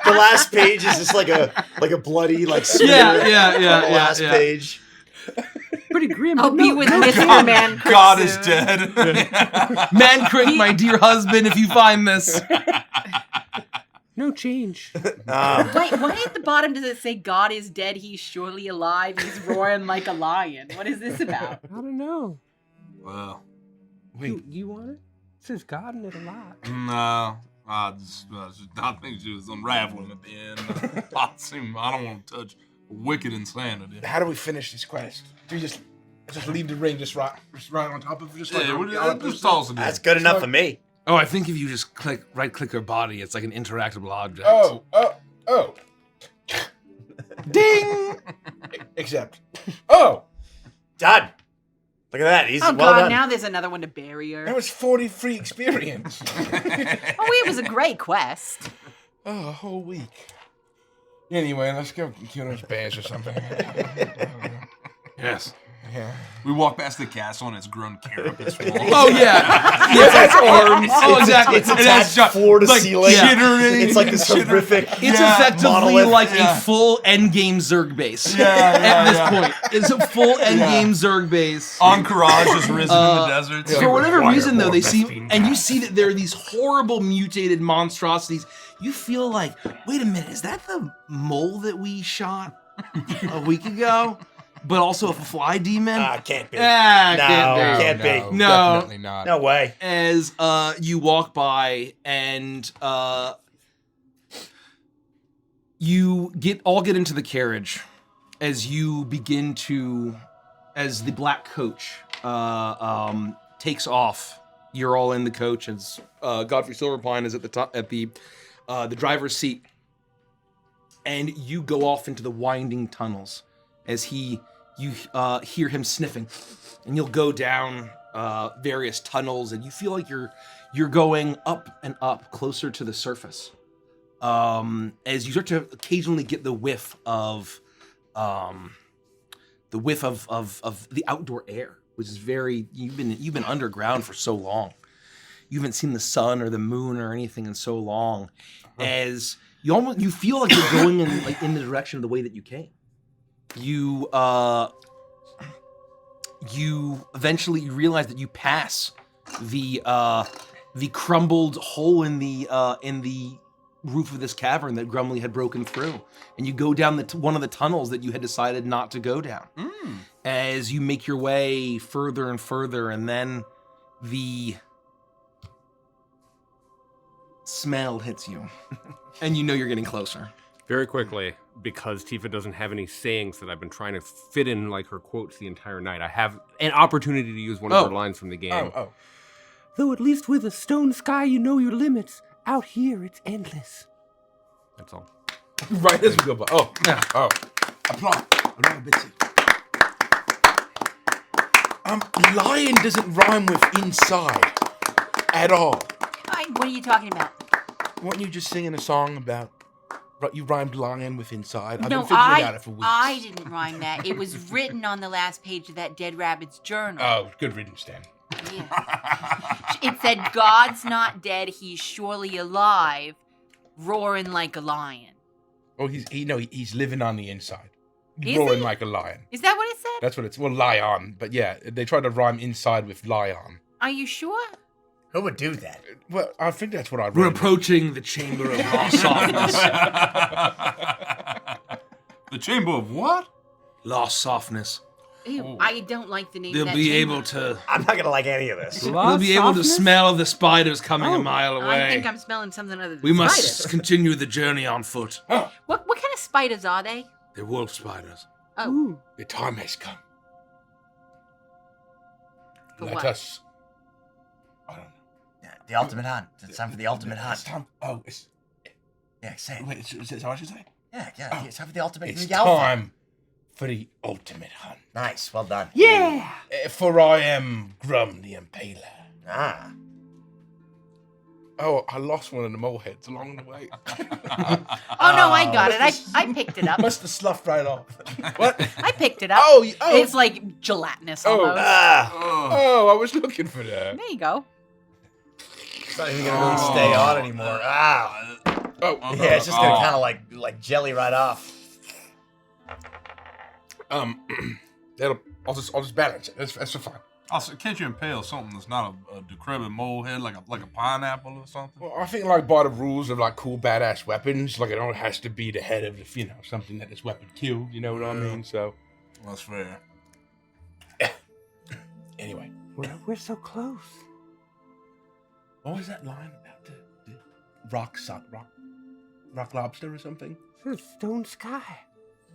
The last page is just like a bloody smear. Yeah. Last page. Pretty grim. I'll but be no, with no Mr. change. Man Crick God is soon. dead. Man Crick, my dear husband, if you find this. No change. Wait, why at the bottom does it say God is dead, he's surely alive, he's roaring like a lion? What is this about? I don't know. Well, You want it? It says God in it a lot. no. I think she was unraveling at the end. I don't want to touch wicked insanity. How do we finish this quest? Do we just leave the ring just right on top of it? Just Just toss it in. That's good enough for me. Oh, I think if you just right-click her body, it's like an interactable object. Oh. Ding! Except. Oh! Done. Look at that. He's Oh well God, done. now there's another one to bury her. That was 40 free experience. Oh, it was a great quest. Oh, a whole week. Anyway, let's go kill those bears or something. Yes. Yeah. We walk past the castle and it's grown carapace walls. Oh, yeah. It's arms. Oh, exactly. It's attached floor to ceiling. Chittering. It's like this horrific. It's effectively monolith. like a full endgame Zerg base. At this point. It's a full endgame Zerg base. Encourage has risen in the deserts. For whatever reason, though, they seem, and you see that there are these horrible mutated monstrosities. You feel like, wait a minute, is that the mole that we shot a week ago? But also a fly demon? Can't be. Can't be. No. Definitely not. No way. As you walk by and you get into the carriage as you begin to, as the black coach takes off. You're all in the coach as Godfrey Silverpine is at the top at the driver's seat, and you go off into the winding tunnels as you hear him sniffing, and you'll go down various tunnels, and you feel like you're going up and up closer to the surface. As you start to occasionally get the whiff of the outdoor air, which is very you've been underground for so long. You haven't seen the sun or the moon or anything in so long. As you feel like you're going in the direction of the way that you came. You eventually realize that you pass the crumbled hole in the roof of this cavern that Grumley had broken through, and you go down one of the tunnels that you had decided not to go down. As you make your way further and further, and then the smell hits you, and you know you're getting closer. Very quickly, because Tifa doesn't have any sayings that I've been trying to fit in like her quotes the entire night, I have an opportunity to use one of her lines from the game. Though at least with a stone sky you know your limits, out here it's endless. That's all. Right as we go by. Oh, yeah. Oh. Apply. Lion doesn't rhyme with inside at all. What are you talking about? Weren't you just singing a song about you rhymed lion with inside? I've No, been figuring it out for weeks. I didn't rhyme that. It was written on the last page of that dead rabbit's journal. Oh, good riddance, Dan. Yeah. It said, God's not dead, he's surely alive, roaring like a lion. Oh, he's living on the inside. Is Roaring he? like a lion. Is that what it said? That's what it's, well, lion, but yeah, they tried to rhyme inside with lion. Are you sure? Who would do that? Well, I think that's what I read. We're approaching the chamber of lost softness. The chamber of what? Lost softness. Ew, I don't like the name They'll of that be chamber. able to. I'm not gonna like any of this. They'll be able to smell the spiders coming a mile away. I think I'm smelling something other than We must spiders. continue the journey on foot. What kind of spiders are they? They're wolf spiders. Oh. Ooh. The time has come. For Let what? us. I don't know. Yeah, the ultimate hunt. It's time for the ultimate hunt. It's time. Oh, it's. Yeah, say it. Wait, is that what I should say? Yeah, it's time for the ultimate It's alpha. time for the ultimate hunt. Nice, well done. Yeah. For I am Grum the Impaler. Ah. Oh, I lost one of the mole heads along the way. Oh, no, I got it. I picked it up. Must have sloughed right off. What? I picked it up. Oh. It's like gelatinous almost. Oh, I was looking for that. There you go. It's not even gonna really stay on anymore. Ah. Oh, Yeah, it's just gonna kind of like jelly right off. I'll just balance it. That's fine. Also, can't you impale something that's not a decrepit mole head, like a pineapple or something? Well, I think like by the rules of like cool badass weapons, like it only has to be the head of the, something that this weapon killed. You know what I mean? So That's fair. anyway, We're so close. what was that line about the rock lobster or something? It's a stone sky.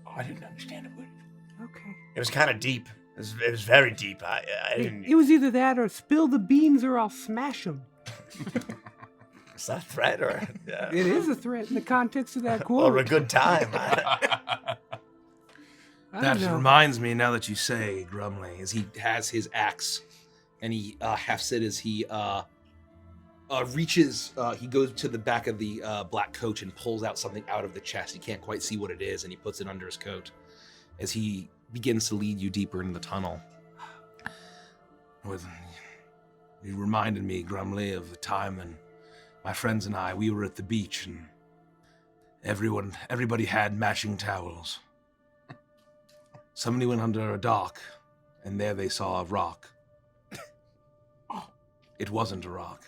Oh, I didn't understand a word. Okay. It was kind of deep. It was very deep. I didn't. It was either that or spill the beans or I'll smash them. Is that a threat or? Yeah. It is a threat in the context of that quote. Or a good time. I That don't know. reminds me, now that you say, Grumley, is he has his axe, and he hefts it as he reaches, he goes to the back of the black coach and pulls out something out of the chest. He can't quite see what it is, and he puts it under his coat as he begins to lead you deeper into the tunnel. You reminded me, Grumley, of the time when my friends and I, we were at the beach, and everybody had matching towels. Somebody went under a dock, and there they saw a rock. It wasn't a rock.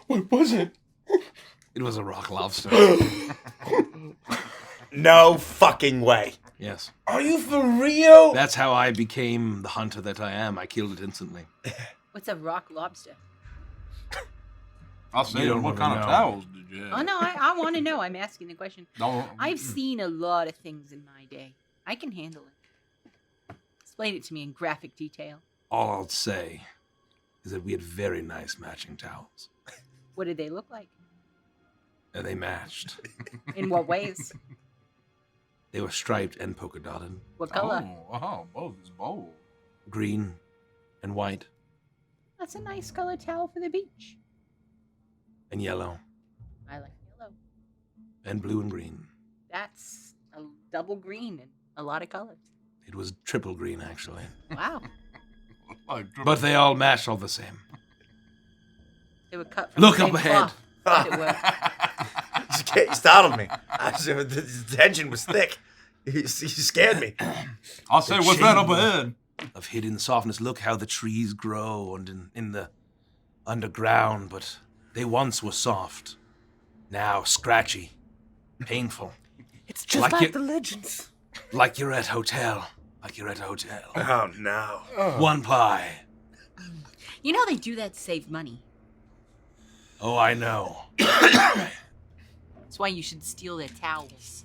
What was it? It was a rock lobster. No fucking way. Yes. Are you for real? That's how I became the hunter that I am. I killed it instantly. What's a rock lobster? I'll say, You don't what really kind of know. towels did you have? Oh, no, I want to know. I'm asking the question. No. I've seen a lot of things in my day. I can handle it. Explain it to me in graphic detail. All I'll say is that we had very nice matching towels. What did they look like? And they matched. In what ways? They were striped and polka dotted. What color? Both is bold. Green and white That's a nice color towel for the beach. and yellow I like yellow. and blue and green. That's a double green and a lot of colors. It was triple green, actually. Wow. But they all matched all the same. They were cut from Look the up same ahead. cloth, as it were. You startled me. The tension was thick. You scared me. I'll say, what's that up ahead? Of hidden softness. Look how the trees grow and in the underground, but they once were soft. Now scratchy, painful. It's just Like like it- the legends. Like you're at hotel. Like you're at a hotel. Oh no. One pie. You know they do that to save money. Oh, I know. That's why you should steal their towels.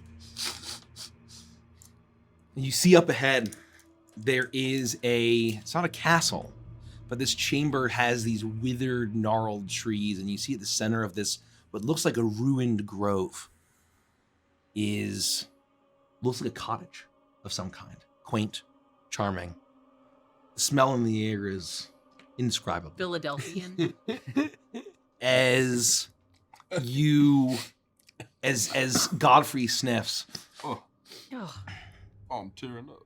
You see up ahead, there is it's not a castle, but this chamber has these withered, gnarled trees, and you see at the center of this what looks like a ruined grove. looks like a cottage of some kind. Quaint, charming. The smell in the air is indescribable. Philadelphian. As Godfrey sniffs, Oh, Oh. I'm tearing up.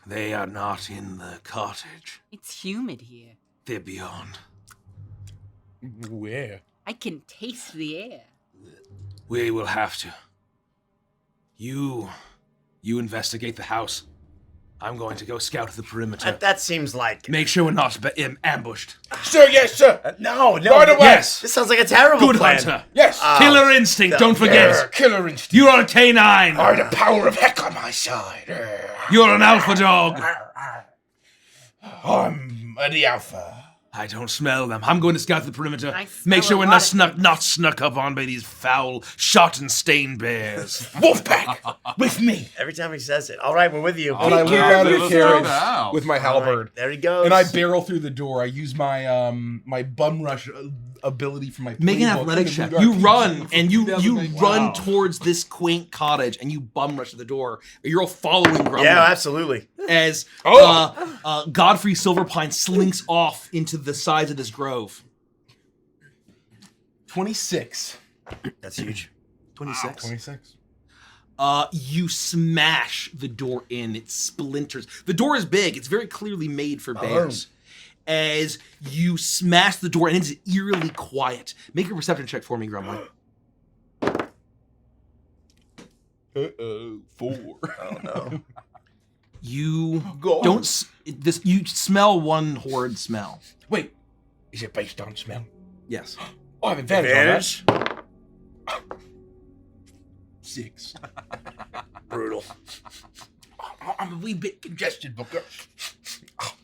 they are not in the cottage. It's humid here. They're beyond. Where? I can taste the air. We will have to. You investigate the house. I'm going to go scout the perimeter. That seems like... Make sure we're not ambushed. Sir, yes, sir. No. Right away. Yes. This sounds like a terrible Good plan. hunter. Yes. Killer instinct, don't forget. Killer instinct. You are a canine. are the power of heck on my side. You're an alpha dog. I'm the alpha. I don't smell them. I'm going to scout the perimeter. I smell Make sure a we're lot not snuck up on by these foul, shot and stained bears. Wolfpack with me. Every time he says it. All right, we're with you. And I leap out of the carriage with my halberd. There he goes. And I barrel through the door. I use my my bum rush ability from my Make an playbook. athletics check. RPG. You run and you 2008. run Wow. towards this quaint cottage and you bum rush to the door. You're all following Grumble Yeah, absolutely. as Oh. Godfrey Silverpine slinks off into the sides of this grove. 26. That's huge. 26. 26. You smash the door in. It splinters. The door is big. It's very clearly made for bears. As you smash the door, and it's eerily quiet. Make a perception check for me, Grumble. 4. Oh, no. You Go on. don't. You smell one horrid smell. Wait, is it based on smell? Yes. Oh, I have advantage on that. 6. Brutal. I'm a wee bit congested, Booker.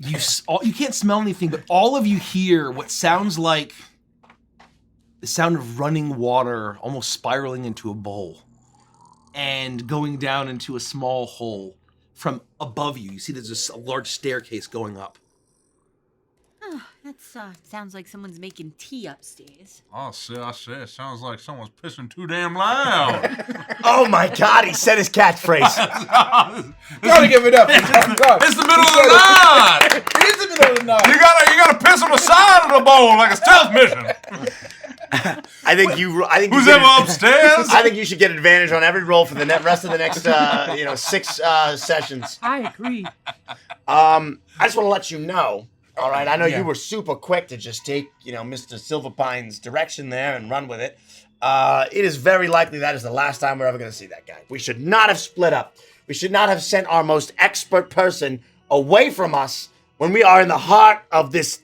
You can't smell anything, but all of you hear what sounds like the sound of running water almost spiraling into a bowl and going down into a small hole from above you. You see there's a large staircase going up. Oh, that's sounds like someone's making tea upstairs. I say, it sounds like someone's pissing too damn loud. Oh my God, he said his catchphrase. Gotta give it up. It's the middle of the night. It is the middle of the night. You gotta piss on the side of the bowl like a stealth mission. I think Who's ever upstairs? I think you should get advantage on every roll for the rest of the next 6 sessions. I agree. I just want to let you know. All right, I know you were super quick to just take, Mr. Silverpine's direction there and run with it. It is very likely that is the last time we're ever going to see that guy. We should not have split up. We should not have sent our most expert person away from us when we are in the heart of this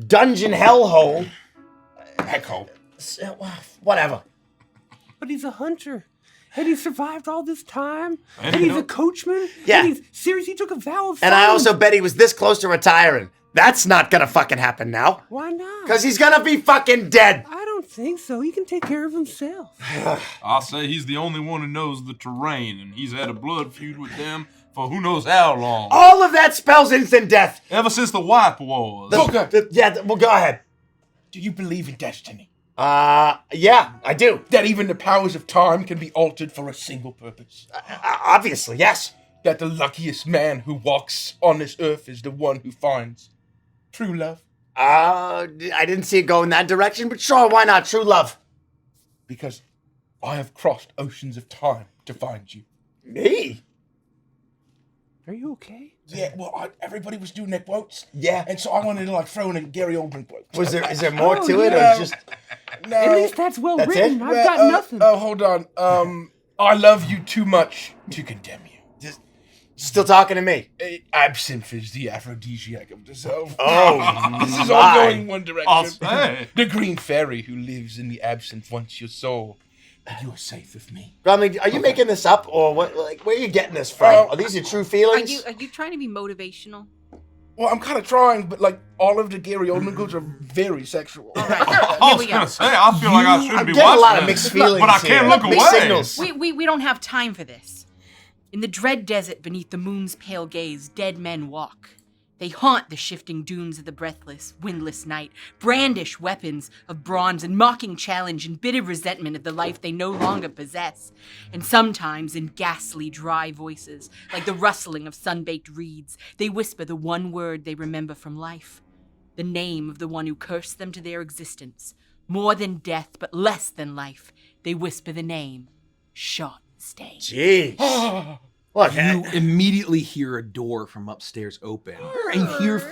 dungeon hellhole. Heckhole. Whatever. But he's a hunter. And he survived all this time. And he's a coachman. Yeah. And he's seriously took a vow of And I silence. also bet he was this close to retiring. That's not going to fucking happen now. Why not? Because he's going to be fucking dead. I don't think so. He can take care of himself. I'll say he's the only one who knows the terrain, and he's had a blood feud with them for who knows how long. All of that spells instant death. Ever since the Wipe Wars. Well, go ahead. Do you believe in destiny? Yeah, I do. That even the powers of time can be altered for a single purpose? Obviously, yes. That the luckiest man who walks on this earth is the one who finds true love? I didn't see it go in that direction, but sure, why not? True love. Because I have crossed oceans of time to find you. Me? Are you okay? Yeah, well, everybody was doing their quotes. Yeah. And so I wanted to throw in a Gary Oldman quote. Is there more to it, yeah. or just... No. At least that's well That's written. it? I've got nothing. Oh, hold on. I love you too much to condemn you. Still talking to me? Absinthe is the aphrodisiac of the soul. Oh, This is all going one I'll direction. say. The green fairy who lives in the absinthe wants your soul. But you are safe with me. Grumly, are you making this up, or what? Like, where are you getting this from? Are these your true feelings? Are you trying to be motivational? Well, I'm kind of trying, but all of the Gary Oldman quotes are very sexual. All right, I here was we go. gonna say, I feel like I shouldn't I'm be getting watching a lot of this, mixed feelings but I can't here. look Mixed away. signals. We don't have time for this. In the dread desert beneath the moon's pale gaze, dead men walk. They haunt the shifting dunes of the breathless, windless night, brandish weapons of bronze in mocking challenge and bitter resentment of the life they no longer possess. And sometimes in ghastly, dry voices, like the rustling of sun-baked reeds, they whisper the one word they remember from life. The name of the one who cursed them to their existence. More than death, but less than life. They whisper the name, Schottenstein. Jeez. Look, You immediately hear a door from upstairs open, and you hear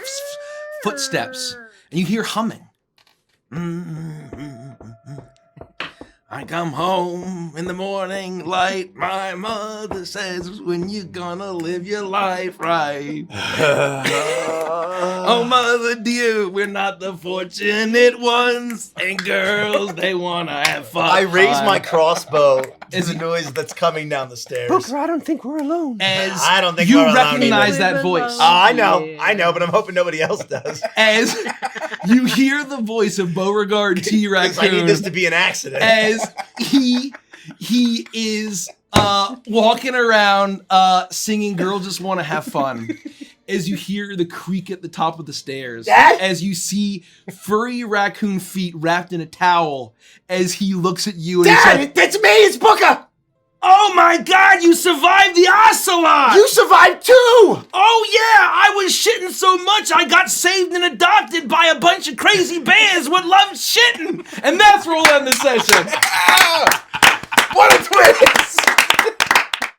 footsteps, and you hear humming. I come home in the morning light. My mother says, when you gonna live your life right? Oh, mother dear, we're not the fortunate ones. And girls, they wanna have fun. I raise my crossbow to the noise that's coming down the stairs. Booker, I don't think we're alone. As I don't think you we're alone recognize either. that voice. I know, but I'm hoping nobody else does. As you hear the voice of Beauregard T. Because I need Raccoon. this to be an accident. As he is walking around singing "Girls Just Want to Have Fun." As you hear the creak at the top of the stairs, as you see furry raccoon feet wrapped in a towel, as he looks at you and he says, it's me, it's Booker! "Oh my God, you survived the ocelot! You survived too! Oh yeah, I was shitting so much I got saved and adopted by a bunch of crazy bears what loved shitting!" And that's where we'll end the session. What a twist!